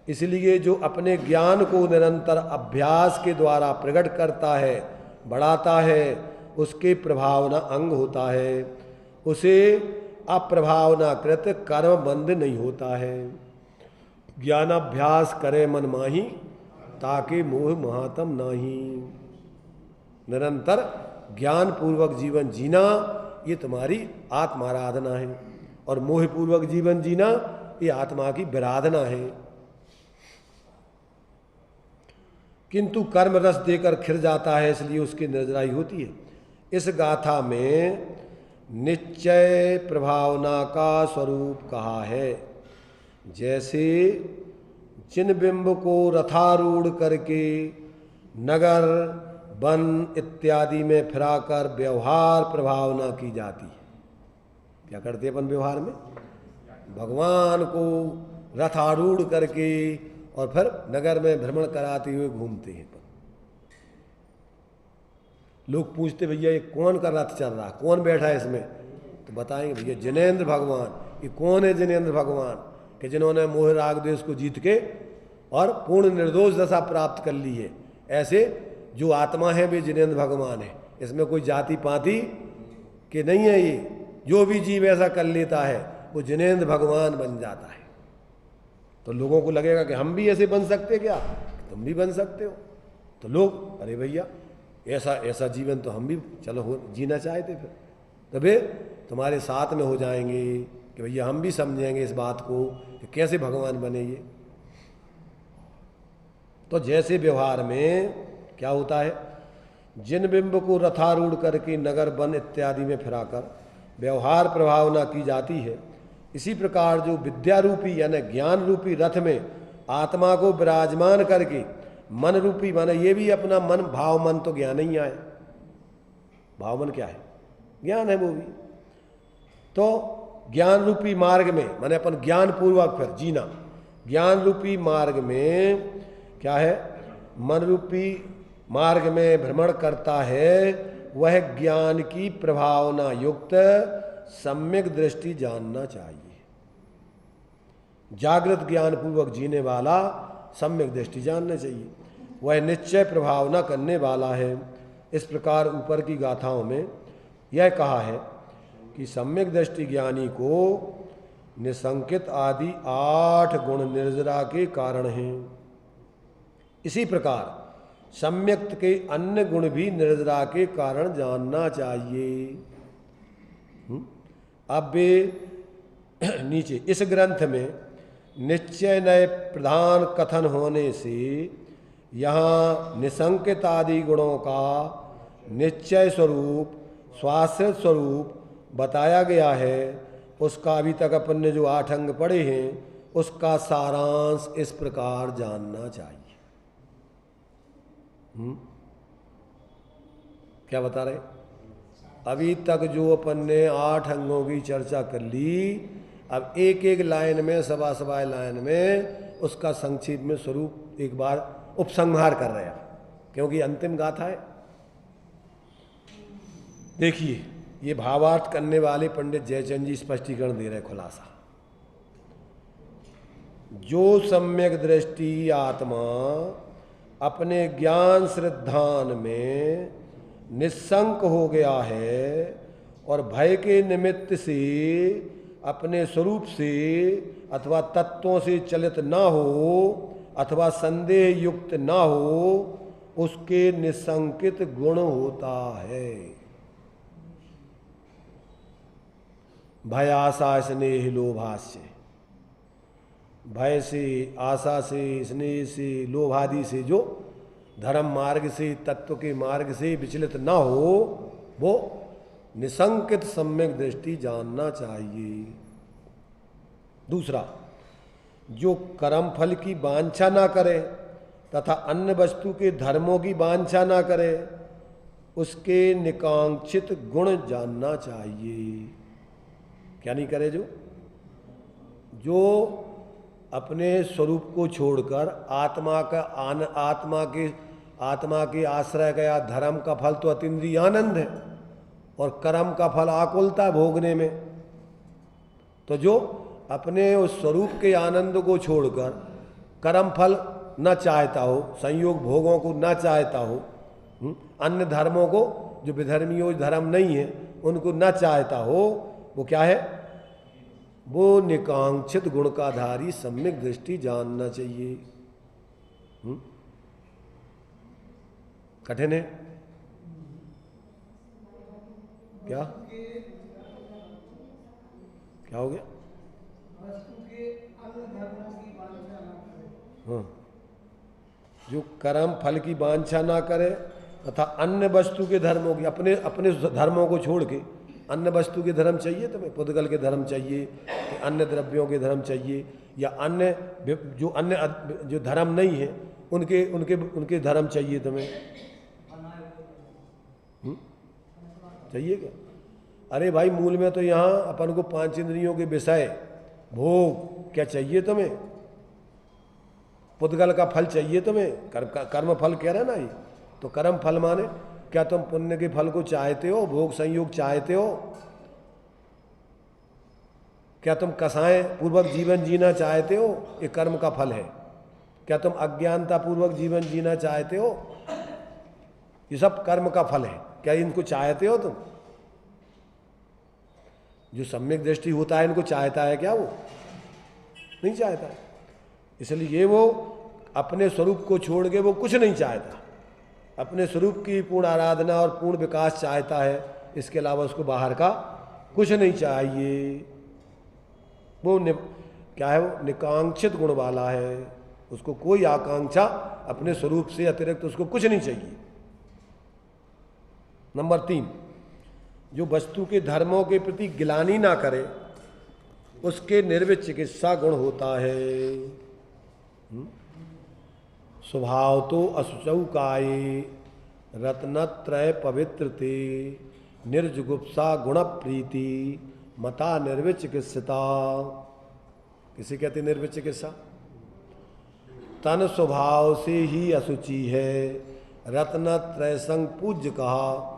इसलिए जो अपने ज्ञान को निरंतर अभ्यास के द्वारा प्रकट करता है, बढ़ाता है, उसके प्रभावना अंग होता है, उसे अप्रभावनाकृत कर्म बंध नहीं होता है। ज्ञानाभ्यास करे मन माही, ताके मोह महातम नाही। निरंतर ज्ञान पूर्वक जीवन जीना ये तुम्हारी आत्माराधना है, और मोह पूर्वक जीवन जीना ये आत्मा की विराधना है। किंतु कर्म रस देकर खिर जाता है, इसलिए उसकी निर्जराई होती है। इस गाथा में निश्चय प्रभावना का स्वरूप कहा है। जैसे जिन बिंब को रथारूढ़ करके नगर वन इत्यादि में फिराकर व्यवहार प्रभावना की जाती है। क्या करते हैं अपन व्यवहार में? भगवान को रथारूढ़ करके और फिर नगर में भ्रमण कराते हुए घूमते हैं। लोग पूछते भैया ये कौन का रथ चल रहा, कौन बैठा है इसमें? तो बताएंगे भैया जिनेंद्र भगवान। ये कौन है जिनेंद्र भगवान? कि जिन्होंने मोह राग द्वेष को जीत के और पूर्ण निर्दोष दशा प्राप्त कर ली है। ऐसे जो आत्मा है वे जिनेंद्र भगवान है। इसमें कोई जाति पाति के नहीं है। ये जो भी जीव ऐसा कर लेता है वो जिनेंद्र भगवान बन जाता है। तो लोगों को लगेगा कि हम भी ऐसे बन सकते, क्या तुम भी बन सकते हो? तो लोग अरे भैया ऐसा जीवन तो हम भी चलो जीना चाहते, फिर तभी तुम्हारे साथ में हो जाएंगे कि भैया हम भी समझेंगे इस बात को कि कैसे भगवान बने ये। तो जैसे व्यवहार में क्या होता है, जिन बिंब को रथारूढ़ करके नगर वन इत्यादि में फिराकर व्यवहार प्रभावना की जाती है, इसी प्रकार जो विद्या रूपी यानी ज्ञान रूपी रथ में आत्मा को विराजमान करके मन रूपी, माने ये भी अपना मन, भाव मन तो ज्ञान ही आए। भाव मन क्या है? ज्ञान है वो भी। तो ज्ञान रूपी मार्ग में माने अपन ज्ञान पूर्वक फिर जीना, ज्ञान रूपी मार्ग में क्या है, मन रूपी मार्ग में भ्रमण करता है, वह ज्ञान की प्रभावना युक्त सम्यक दृष्टि जानना चाहिए। जागृत ज्ञान पूर्वक जीने वाला सम्यक दृष्टि जानना चाहिए, वह निश्चय प्रभावना करने वाला है। इस प्रकार ऊपर की गाथाओं में यह कहा है कि सम्यक दृष्टि ज्ञानी को निसंकित आदि 8 गुण निर्जरा के कारण हैं। इसी प्रकार सम्यक्त के अन्य गुण भी निर्जरा के कारण जानना चाहिए। अब वे नीचे इस ग्रंथ में निश्चय नय प्रधान कथन होने से यहाँ निसंकित आदि गुणों का निश्चय स्वरूप, स्वाश्रित स्वरूप बताया गया है। उसका अभी तक अपन ने जो 8 अंग पढ़े हैं उसका सारांश इस प्रकार जानना चाहिए। क्या बता रहे? अभी तक जो अपन ने 8 अंगों की चर्चा कर ली, अब एक एक लाइन में, सवा लाइन में उसका संक्षेप में स्वरूप एक बार उपसंहार कर रहे हैं, क्योंकि अंतिम गाथा है। देखिए ये भावार्थ करने वाले पंडित जयचंद जी स्पष्टीकरण दे रहे खुलासा। जो सम्यक दृष्टि आत्मा अपने ज्ञान श्रद्धान में निस्संक हो गया है और भय के निमित्त से अपने स्वरूप से अथवा तत्वों से चलित ना हो अथवा संदेह युक्त ना हो, उसके निसंकित गुण होता है। भय आशा स्नेह लोभास्य, भय से, आशा से, स्नेह से, लोभ आदि से जो धर्म मार्ग से, तत्व के मार्ग से विचलित ना हो, वो निसंकित सम्यक दृष्टि जानना चाहिए। दूसरा, जो कर्म फल की वांछा ना करे तथा अन्य वस्तु के धर्मों की वांछा ना करे, उसके निकांक्षित गुण जानना चाहिए। क्या नहीं करे? जो अपने स्वरूप को छोड़कर आत्मा के आश्रय का या धर्म का फल तो अतीन्द्रिय आनंद है और कर्म का फल आकुलता भोगने में, तो जो अपने उस स्वरूप के आनंद को छोड़कर कर्म फल न चाहता हो, संयोग भोगों को न चाहता हो, अन्य धर्मों को, जो विधर्मियों धर्म नहीं है उनको न चाहता हो, वो क्या है? वो निकांक्षित गुण का धारी सम्यक दृष्टि जानना चाहिए। कठिन है क्या? क्या हो गया? हाँ, जो कर्म फल की वांछा ना करे तथा अन्य वस्तु के धर्मों की, अपने अपने धर्मों को छोड़ के अन्य वस्तु के धर्म चाहिए तुम्हें, पुद्गल के धर्म चाहिए कि अन्य द्रव्यों के धर्म चाहिए, या अन्य जो धर्म नहीं है उनके उनके उनके धर्म चाहिए तुम्हें? चाहिए क्या? अरे भाई, मूल में तो यहाँ अपन को 5 इंद्रियों के विषय भोग क्या चाहिए तुम्हें? पुद्गल का फल चाहिए तुम्हें, कर्म फल कह रहे ना ये, तो कर्म फल माने क्या तुम पुण्य के फल को चाहते हो? भोग संयोग चाहते हो? क्या तुम कसाय पूर्वक जीवन जीना चाहते हो? ये कर्म का फल है। क्या तुम अज्ञानता पूर्वक जीवन जीना चाहते हो? ये सब कर्म का फल है। क्या इनको चाहते हो तुम? जो सम्यक दृष्टि होता है इनको चाहता है क्या? वो नहीं चाहता है। इसलिए वो अपने स्वरूप को छोड़ के वो कुछ नहीं चाहता, अपने स्वरूप की पूर्ण आराधना और पूर्ण विकास चाहता है, इसके अलावा उसको बाहर का कुछ नहीं चाहिए। वो क्या है? वो निकांक्षित गुण वाला है, उसको कोई आकांक्षा अपने स्वरूप से अतिरिक्त उसको कुछ नहीं चाहिए। नंबर 3, जो वस्तु के धर्मों के प्रति गिलानी ना करे, उसके निर्वित चिकित्सा गुण होता है। स्वभाव तो अशुचौ काये रत्नत्रय पवित्र ते, निर्जुगुप्सा गुण प्रीति मता निर्वित चिकित्सता। किसे कहते निर्वित चिकित्सा? तन स्वभाव से ही अशुचि है, रत्नत्रय संग पूज्य कहा,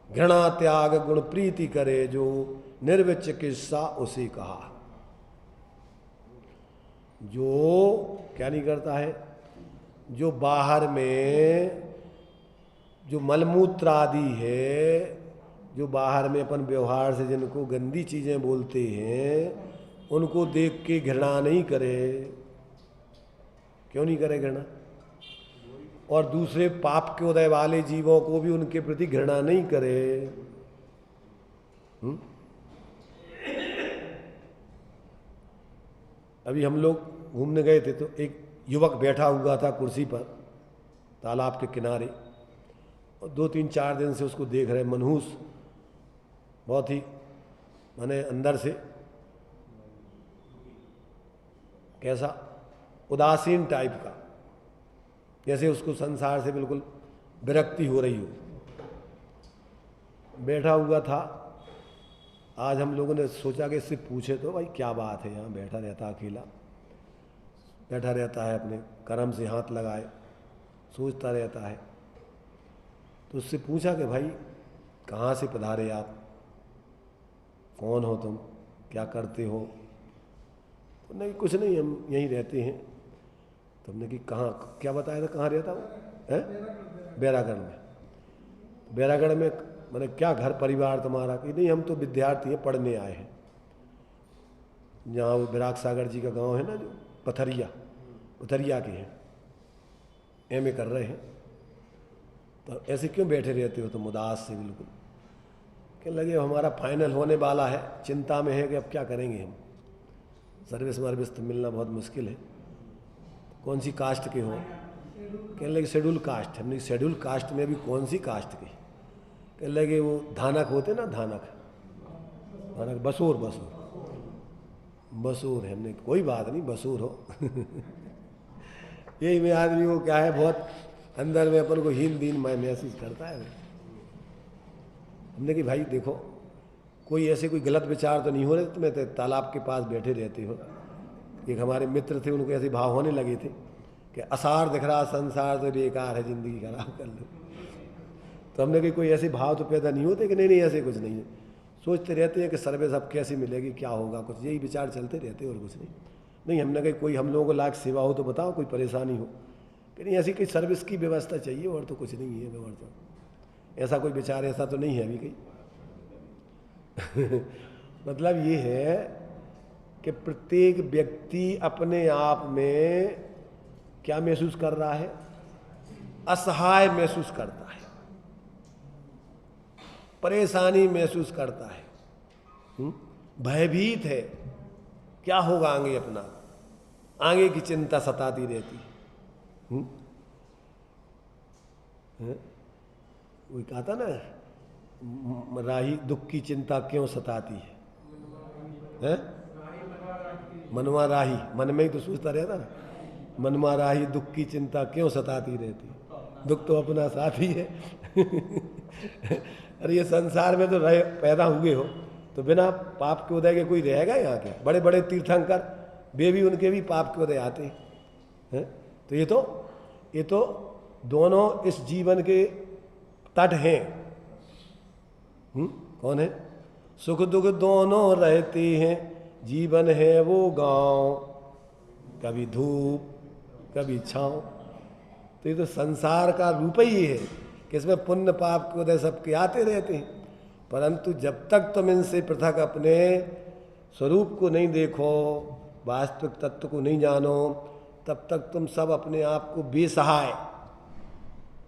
घृणा त्याग गुण प्रीति करे जो, निर्वित चिकित्सा उसे कहा। जो क्या नहीं करता है? जो बाहर में जो मलमूत्र आदि है, जो बाहर में अपन व्यवहार से जिनको गंदी चीज़ें बोलते हैं, उनको देख के घृणा नहीं करे। क्यों नहीं करे घृणा? और दूसरे पाप के उदय वाले जीवों को भी उनके प्रति घृणा नहीं करे। अभी हम लोग घूमने गए थे तो एक युवक बैठा हुआ था कुर्सी पर तालाब के किनारे, और 2-3-4 दिन से उसको देख रहे। मनहूस, बहुत ही माने अंदर से कैसा उदासीन टाइप का, जैसे उसको संसार से बिल्कुल विरक्ति हो रही हो, बैठा हुआ था। आज हम लोगों ने सोचा कि इससे पूछे तो भाई क्या बात है, यहाँ बैठा रहता अकेला, बैठा रहता है, अपने कर्म से हाथ लगाए सोचता रहता है। तो उससे पूछा कि भाई कहाँ से पधारे आप, कौन हो तुम, क्या करते हो? तो नहीं कुछ नहीं, हम यहीं रहते हैं। तुमने कि कहाँ, क्या बताया था कहाँ रहता हूँ? है बैरागढ़ में। बैरागढ़ में मैंने क्या घर परिवार तुम्हारा? कि नहीं हम तो विद्यार्थी हैं, पढ़ने आए हैं। जहाँ वो विराग सागर जी का गांव है ना, जो पथरिया के हैं, एमए कर रहे हैं। तो ऐसे क्यों बैठे रहते हो तुम उदास से बिल्कुल? कहने लगे हमारा फाइनल होने वाला है, चिंता में है कि अब क्या करेंगे हम, सर्विस वर्विस तो मिलना बहुत मुश्किल है। कौन सी कास्ट के हो? कहने लगे शेड्यूल कास्ट। हमने शेड्यूल कास्ट में भी कौन सी कास्ट की? कहने लगे वो धानक होते ना, धानक बसूर है। हमने कोई बात नहीं, बसूर हो। यही में आदमी को क्या है, बहुत अंदर में अपन को हीन दीन महसूस करता है। हमने कि भाई देखो, कोई ऐसे कोई गलत विचार तो नहीं हो रहे तुम्हें? तो तालाब के पास बैठे रहते हो। एक हमारे मित्र थे, उनको ऐसे भाव होने लगे थे कि असार दिख रहा संसार तो बेकार है, जिंदगी खराब कर लो। तो हमने कहा कोई ऐसे भाव तो पैदा नहीं होते कि नहीं ऐसे कुछ नहीं है। सोचते रहते हैं कि सर्विस अब कैसी मिलेगी, क्या होगा, कुछ यही विचार चलते रहते और कुछ नहीं। हमने कहा कोई हम लोगों को लायक सेवा हो तो बताओ, कोई परेशानी हो कि नहीं, ऐसी कोई सर्विस की व्यवस्था चाहिए और तो कुछ नहीं है। और तो ऐसा कोई विचार ऐसा तो नहीं है अभी कहीं। मतलब ये है कि प्रत्येक व्यक्ति अपने आप में क्या महसूस कर रहा है? असहाय महसूस करता है, परेशानी महसूस करता है, भयभीत है, क्या होगा आगे, अपना आगे की चिंता सताती रहती है। वो कहा था ना, राही दुख की चिंता क्यों सताती है? मनवा राही, मन में ही तो सोचता रहता ना, मनवा राही दुख की चिंता क्यों सताती रहती, दुख तो अपना साथी है। अरे ये संसार में तो रहे, पैदा हुए हो तो बिना पाप के उदय के कोई रहेगा यहाँ के? बड़े बड़े तीर्थंकर वे भी, उनके भी पाप के उदय आते हैं। तो ये तो दोनों इस जीवन के तट हैं। कौन है? सुख दुख दोनों रहते हैं, जीवन है वो गांव, कभी धूप कभी छांव। तो ये तो संसार का रूप ही है कि इसमें पुण्य पाप के उदय सबके आते रहते हैं। परंतु जब तक तुम इनसे पृथक अपने स्वरूप को नहीं देखो, वास्तविक तत्व को नहीं जानो, तब तक तुम सब अपने आप को बेसहाय,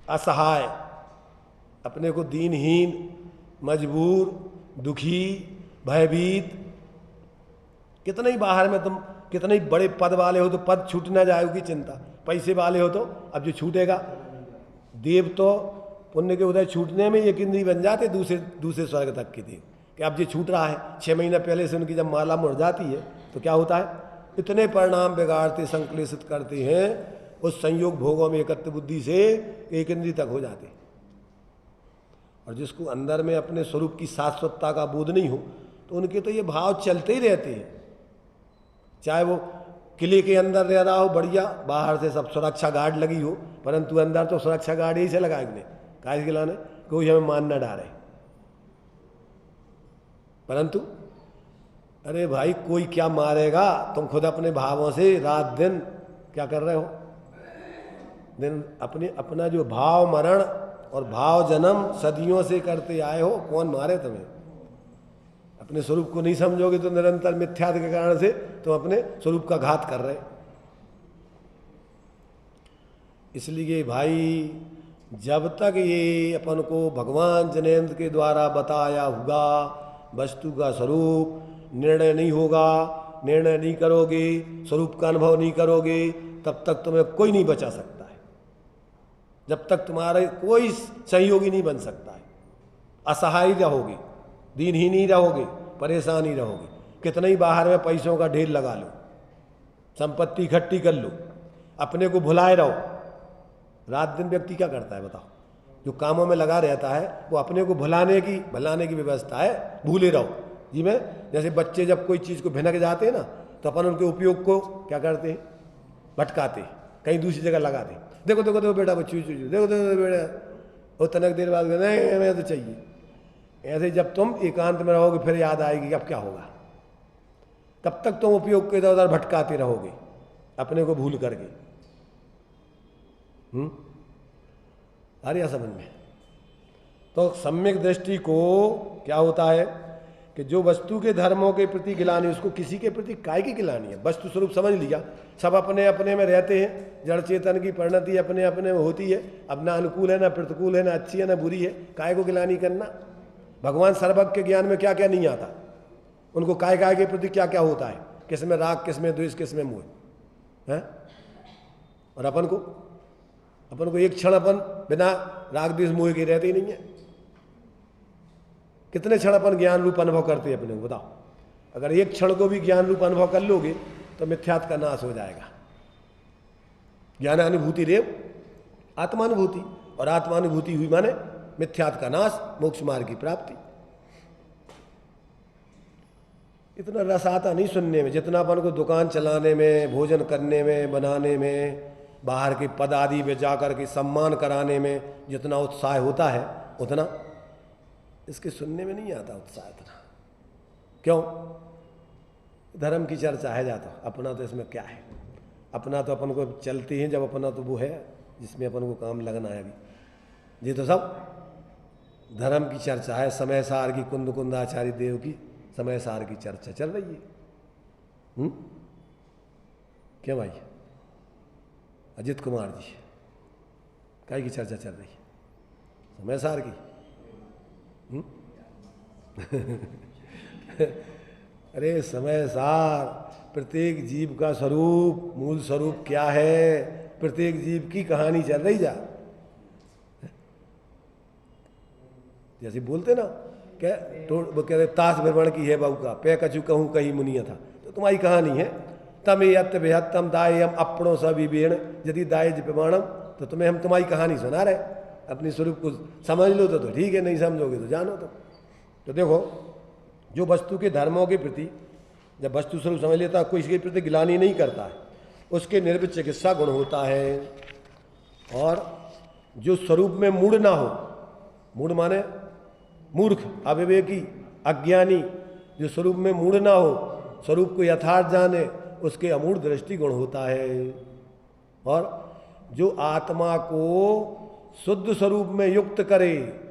असहाय, अपने को दीनहीन, मजबूर, दुखी, भयभीत। कितने ही बाहर में तुम, कितने ही बड़े पद वाले हो तो पद छूट ना जाएगी चिंता, पैसे वाले हो तो अब जो छूटेगा। देव तो पुण्य के उदय छूटने में एक इंद्री बन जाते दूसरे स्वर्ग तक के देव, कि अब जो छूट रहा है 6 महीना पहले से उनकी जब माला मुड़ जाती है तो क्या होता है, इतने परिणाम बिगाड़ते, संक्लेशित करते हैं उस संयोग भोगों में एकत्र बुद्धि से, एक इंद्री तक हो जाते। और जिसको अंदर में अपने स्वरूप की शाश्वतता का बोध नहीं हो तो उनके तो ये भाव चलते ही रहते हैं। चाहे वो किले के अंदर रह रहा हो बढ़िया, बाहर से सब सुरक्षा गार्ड लगी हो, परंतु अंदर तो सुरक्षा गार्ड ही से लगाएंगे, काहे के लाने, कोई हमें मान न डाले। परंतु अरे भाई कोई क्या मारेगा, तुम खुद अपने भावों से रात दिन क्या कर रहे हो, दिन अपना जो भाव मरण और भाव जन्म सदियों से करते आए हो, कौन मारे तुम्हें? अपने स्वरूप को नहीं समझोगे तो निरंतर मिथ्यात्व के कारण से तुम अपने स्वरूप का घात कर रहे। इसलिए भाई जब तक ये अपन को भगवान जनेन्द्र के द्वारा बताया हुआ वस्तु का स्वरूप निर्णय नहीं होगा, निर्णय नहीं करोगे, स्वरूप का अनुभव नहीं करोगे, तब तक तुम्हें कोई नहीं बचा सकता है। जब तक तुम्हारे कोई सहयोगी नहीं बन सकता है, असहाय रहोगे, दीनहीन ही रहोगे, परेशान ही रहोगे। कितने ही बाहर में पैसों का ढेर लगा लो, संपत्ति इकट्ठी कर लो, अपने को भुलाए रहो। रात दिन व्यक्ति क्या करता है बताओ? जो कामों में लगा रहता है वो अपने को भुलाने की व्यवस्था है, भूले रहो जी। मैं जैसे बच्चे जब कोई चीज़ को भिनक जाते हैं ना तो अपन उनके उपयोग को क्या करते हैं, भटकाते, कहीं दूसरी जगह लगाते। देखो देखो देखो बेटा बच्चू, देखो देखो बेटा, वो तनक देर बाद नहीं हमें तो चाहिए। ऐसे जब तुम एकांत में रहोगे फिर याद आएगी अब क्या होगा। तब तक तुम उपयोग के इधर उधर भटकाते रहोगे अपने को भूल करके। आ रही समझ में? तो सम्यक दृष्टि को क्या होता है कि जो वस्तु के धर्मों के प्रति गिलानी, उसको किसी के प्रति काय की गिलानी है? वस्तु स्वरूप समझ लिया, सब अपने अपने में रहते हैं, जड़ चेतन की परिणति अपने अपने में होती है, अब ना अनुकूल है ना प्रतिकूल है, ना अच्छी है ना बुरी है, काय को गिलानी करना? भगवान सर्वज्ञ के ज्ञान में क्या क्या नहीं आता, उनको काय काय के प्रति क्या क्या होता है, किस में राग, किस में द्वेष, किस में मोह है। और अपन को एक क्षण अपन बिना राग द्वेष मोह के रहते ही नहीं है। कितने क्षण अपन ज्ञान रूप अनुभव करते हैं अपने को, बताओ। अगर एक क्षण को भी ज्ञान रूप अनुभव कर लोगे तो मिथ्यात्व का नाश हो जाएगा। ज्ञान अनुभूति रेव आत्मानुभूति, और आत्मानुभूति हुई माने मिथ्यात्व का नाश, मोक्ष मार्ग की प्राप्ति। इतना रस आता नहीं सुनने में जितना अपन को दुकान चलाने में, भोजन करने में, बनाने में, बाहर के पद आदि में जाकर के सम्मान कराने में जितना उत्साह होता है, उतना इसके सुनने में नहीं आता उत्साह इतना। क्यों? धर्म की चर्चा है जाता, अपना तो इसमें क्या है? अपना तो अपन को चलती है, जब अपना तो वो है जिसमें अपन को काम लगना है। अभी ये तो सब धर्म की चर्चा है। समय सार की कुंद कुंदाचार्य देव की समय सार की चर्चा चल रही है। क्या भाई? अजित कुमार जी, काय की चर्चा चल रही है? समय सार की। अरे समय सार, प्रत्येक जीव का स्वरूप, मूल स्वरूप क्या है, प्रत्येक जीव की कहानी चल रही जा। जैसे बोलते ना क्या, वो कह रहे ताश भ्रमण की है बहू का, पे कछु कहूँ कहीं मुनिया था, तो तुम्हारी कहानी है। तम यत बेहत्तम दायम अपनों सभी बेण यदि दायज प्रमाणम, तो तुम्हें हम तुम्हारी कहानी सुना रहे। अपने स्वरूप को समझ लो तो ठीक है, नहीं समझोगे तो जानो। तो देखो, जो वस्तु के धर्मों के प्रति जब वस्तु स्वरूप समझ लेता है, कोई इसके प्रति गिलानी नहीं करता है, उसके निर्भित चिकित्सा गुण होता है। और जो स्वरूप में मूढ़ ना हो, मूढ़ माने मूर्ख, अविवेकी, अज्ञानी, जो स्वरूप में मूढ़ ना हो, स्वरूप को यथार्थ जाने, उसके अमूढ़ दृष्टि गुण होता है। और जो आत्मा को शुद्ध स्वरूप में युक्त करे,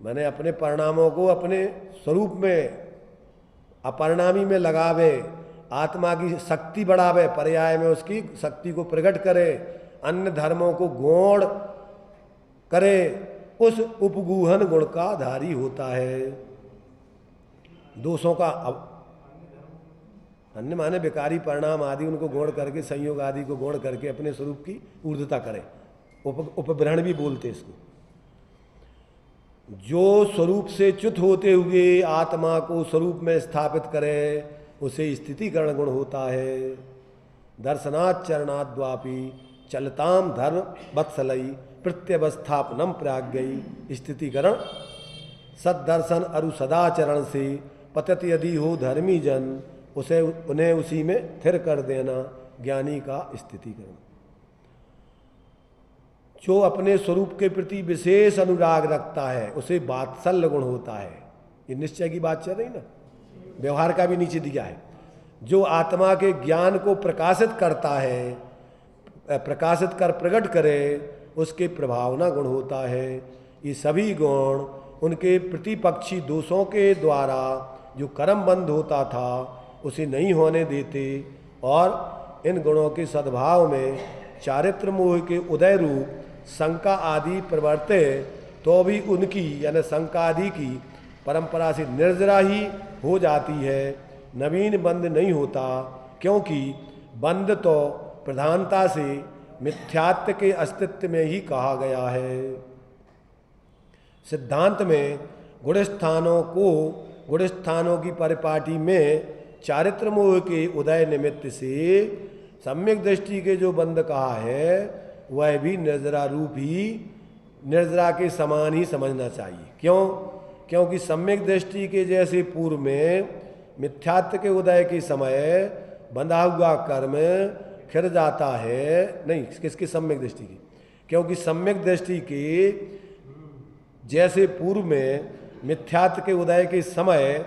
मैंने अपने परिणामों को अपने स्वरूप में अपरिणामी में लगावे, आत्मा की शक्ति बढ़ावे, पर्याय में उसकी शक्ति को प्रकट करे, अन्य धर्मों को गौण करे, उस उपगूहन गुण का धारी होता है। दोषों का अन्य माने विकारी परिणाम आदि उनको गौण करके, संयोग आदि को गौण करके अपने स्वरूप की ऊर्ध्वता करे, उपग्रहण भी बोलते इसको। जो स्वरूप से च्युत होते हुए आत्मा को स्वरूप में स्थापित करे, उसे स्थितिकरण गुण होता है। दर्शनात् चरणात् द्वापि चलताम धर्म वत्सलई प्रत्यवस्थापनम प्राज्ञई। स्थितिकरण सदर्शन अरु सदाचरण से पतत यदि हो धर्मी जन, उसे उन्हें उसी में स्थिर कर देना ज्ञानी का स्थितिकरण। जो अपने स्वरूप के प्रति विशेष अनुराग रखता है, उसे वात्सल्य गुण होता है। ये निश्चय की बात चल रही ना, व्यवहार का भी नीचे दिया है। जो आत्मा के ज्ञान को प्रकाशित करता है, प्रकाशित कर प्रकट करे, उसके प्रभावना गुण होता है। ये सभी गुण उनके प्रतिपक्षी दोषों के द्वारा जो कर्म बंध होता था, उसे नहीं होने देते, और इन गुणों के सद्भाव में चारित्र मोह के उदय रूप शंका आदि प्रवर्ते, तो भी उनकी यानी शंका आदि की परंपरा से निर्जरा ही हो जाती है, नवीन बंध नहीं होता। क्योंकि बंध तो प्रधानता से मिथ्यात्व के अस्तित्व में ही कहा गया है। सिद्धांत में गुणस्थानों की परिपाटी में चारित्र मोह के उदय निमित्त से सम्यक दृष्टि के जो बंध कहा है, वह भी निर्जरा रूप ही, निर्जरा के समान ही समझना चाहिए। क्यों? क्योंकि सम्यक दृष्टि के जैसे पूर्व में मिथ्यात्व के उदय के समय बंधा हुआ कर्म खिर जाता है। नहीं, किसकी? सम्यक दृष्टि की। क्योंकि सम्यक दृष्टि के जैसे पूर्व में मिथ्यात्व के उदय के समय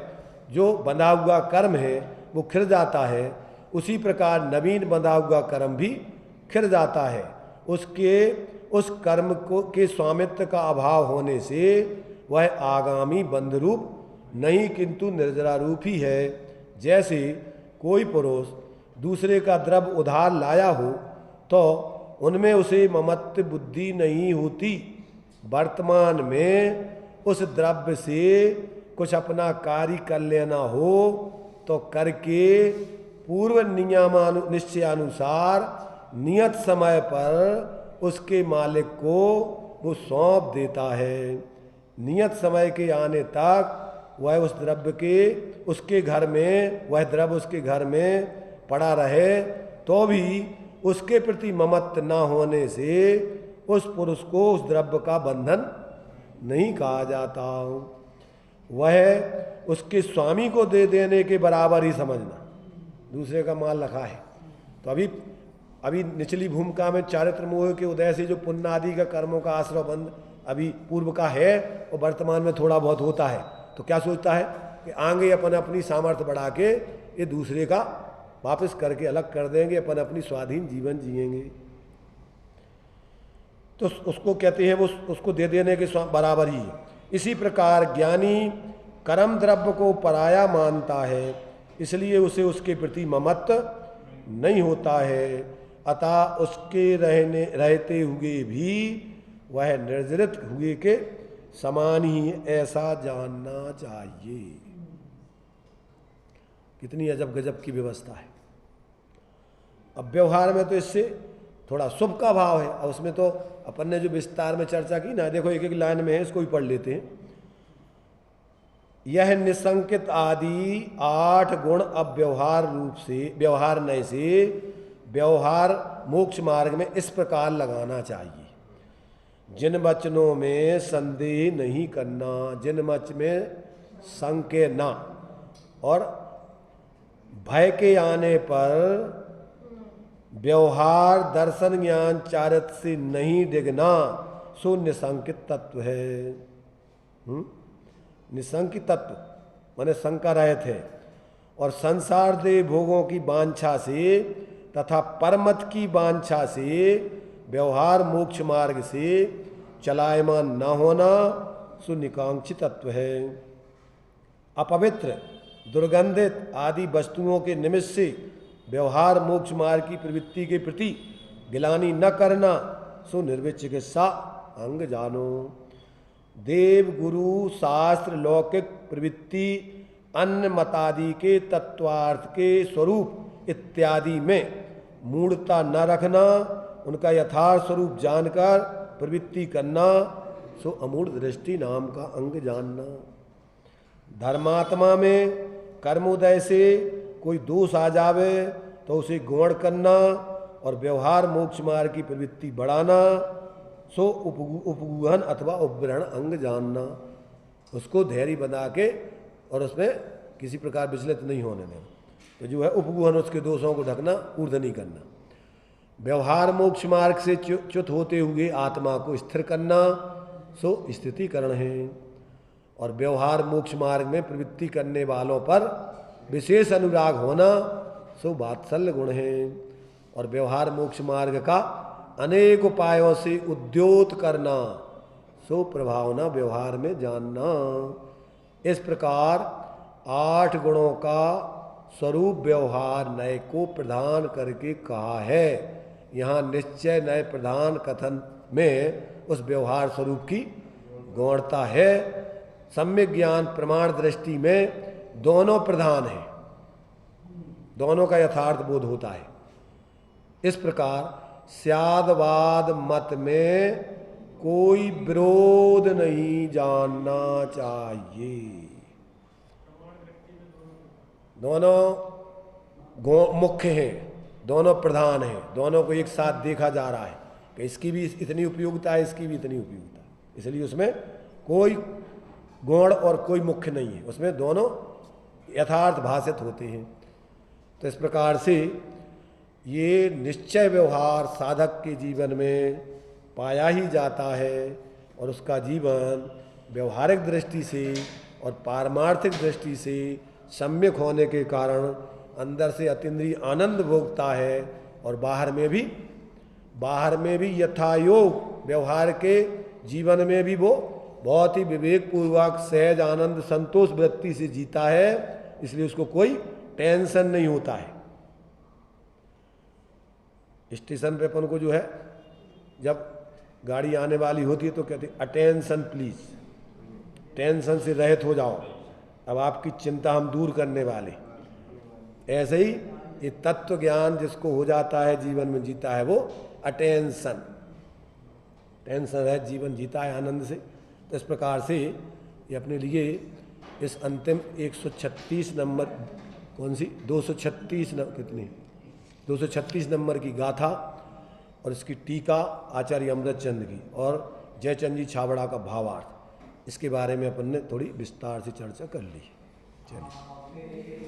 जो बंधा हुआ कर्म है वो खिर जाता है, उसी प्रकार नवीन बंधा हुआ कर्म भी खिर जाता है। उस कर्म को के स्वामित्व का अभाव होने से वह आगामी बंध रूप नहीं किंतु निर्जरा रूप ही है। जैसे कोई पुरुष दूसरे का द्रव्य उधार लाया हो तो उनमें उसे ममत्व बुद्धि नहीं होती। वर्तमान में उस द्रव्य से कुछ अपना कार्य कर लेना हो तो करके पूर्व निश्चयानुसार नियत समय पर उसके मालिक को वो सौंप देता है। नियत समय के आने तक वह उस द्रव्य के उसके घर में वह द्रव्य उसके घर में पड़ा रहे तो भी उसके प्रति ममत्व न होने से उस पुरुष को उस द्रव्य का बंधन नहीं कहा जाता। वह उसके स्वामी को दे देने के बराबर ही समझना। दूसरे का माल रखा है तो अभी निचली भूमिका में चारित्र मोह के उदय से जो पुण्य आदि का कर्मों का आश्रय बंध अभी पूर्व का है और वर्तमान में थोड़ा बहुत होता है, तो क्या सोचता है कि आगे अपनी सामर्थ्य बढ़ा के ये दूसरे का वापस करके अलग कर देंगे, अपनी स्वाधीन जीवन जिएंगे। तो उसको कहते हैं वो उसको दे देने के बराबर ही। इसी प्रकार ज्ञानी कर्म द्रव्य को पराया मानता है, इसलिए उसे उसके प्रति ममत्व नहीं होता है। अतः उसके रहते हुए भी वह निर्जरित हुए के समान ही ऐसा जानना चाहिए। कितनी अजब गजब की व्यवस्था है। अब व्यवहार में तो इससे थोड़ा शुभ का भाव है। अब उसमें तो अपन ने जो विस्तार में चर्चा की ना, देखो एक एक लाइन में है, इसको भी पढ़ लेते हैं। यह निसंकित आदि 8 गुण अब व्यवहार रूप से व्यवहार नय से व्यवहार मोक्ष मार्ग में इस प्रकार लगाना चाहिए। जिन वचनों में संदेह नहीं करना, जिन वचन में संके ना और भय के आने पर व्यवहार दर्शन ज्ञान चारित्र से नहीं डिगना, सो निसंकित तत्व है। निसंकित तत्व माने शंका रहित है और संसार दे भोगों की वांछा से तथा परमत की वांछा से व्यवहार मोक्ष मार्ग से चलायमान न होना सुनिकांक्षित तत्व है। अपवित्र दुर्गंधित आदि वस्तुओं के निमित्त से व्यवहार मोक्ष मार्ग की प्रवृत्ति के प्रति गिलानी न करना सो निर्विचिकित्सा अंग जानो। देव गुरु शास्त्र लौकिक प्रवृत्ति अन्य मतादि के तत्वार्थ के स्वरूप इत्यादि में मूढ़ता न रखना, उनका यथार्थ स्वरूप जानकर प्रवृत्ति करना सो अमूढ़ दृष्टि नाम का अंग जानना। धर्मात्मा में कर्मोदय से कोई दोष आ जावे तो उसे गौण करना और व्यवहार मोक्ष मार्ग की प्रवृत्ति बढ़ाना सो उपगूहन अथवा उपग्रहण अंग जानना। उसको धैर्य बना के और उसमें किसी प्रकार विचलित नहीं होने देना। तो जो है उपगूहन, उसके दोषों को ढकना, ऊर्ध्व नहीं करना। व्यवहार मोक्ष मार्ग से च्युत होते हुए आत्मा को स्थिर करना सो स्थितिकरण है। और व्यवहार मोक्ष मार्ग में प्रवृत्ति करने वालों पर विशेष अनुराग होना सो वात्सल्य गुण है। और व्यवहार मोक्ष मार्ग का अनेक उपायों से उद्योत करना सो प्रभावना व्यवहार में जानना। इस प्रकार 8 गुणों का स्वरूप व्यवहार नय को प्रदान करके कहा है। यहाँ निश्चय नय प्रधान कथन में उस व्यवहार स्वरूप की गौणता है। सम्यक ज्ञान प्रमाण दृष्टि में दोनों प्रधान हैं, दोनों का यथार्थ बोध होता है। इस प्रकार स्यादवाद मत में कोई विरोध नहीं जानना चाहिए। दोनों मुख्य हैं, दोनों प्रधान हैं, दोनों को एक साथ देखा जा रहा है कि इसकी भी इतनी उपयोगिता है, इसकी भी इतनी उपयोगिता है, इसलिए उसमें कोई गौण और कोई मुख्य नहीं है, उसमें दोनों यथार्थ भाषित होते हैं। तो इस प्रकार से ये निश्चय व्यवहार साधक के जीवन में पाया ही जाता है और उसका जीवन व्यवहारिक दृष्टि से और पारमार्थिक दृष्टि से सम्यक होने के कारण अंदर से अतीन्द्रिय आनंद भोगता है और बाहर में भी यथायोग व्यवहार के जीवन में भी वो बहुत ही विवेक पूर्वक सहज आनंद संतोष वृत्ति से जीता है, इसलिए उसको कोई टेंशन नहीं होता है। स्टेशन पे अपन को जो है जब गाड़ी आने वाली होती है तो कहते हैं अटेंशन प्लीज, टेंशन से रहित हो जाओ, अब आपकी चिंता हम दूर करने वाले। ऐसे ही ये तत्व ज्ञान जिसको हो जाता है जीवन में जीता है वो अटेंशन, टेंशन रहित जीवन जीता है आनंद से। तो इस प्रकार से ये अपने लिए इस अंतिम 136 नंबर, कौन सी 236 कितनी 236 नंबर की गाथा और इसकी टीका आचार्य अमृतचंद की और जयचंद जी छाबड़ा का भावार्थ, इसके बारे में अपन ने थोड़ी विस्तार से चर्चा कर ली। चलिए।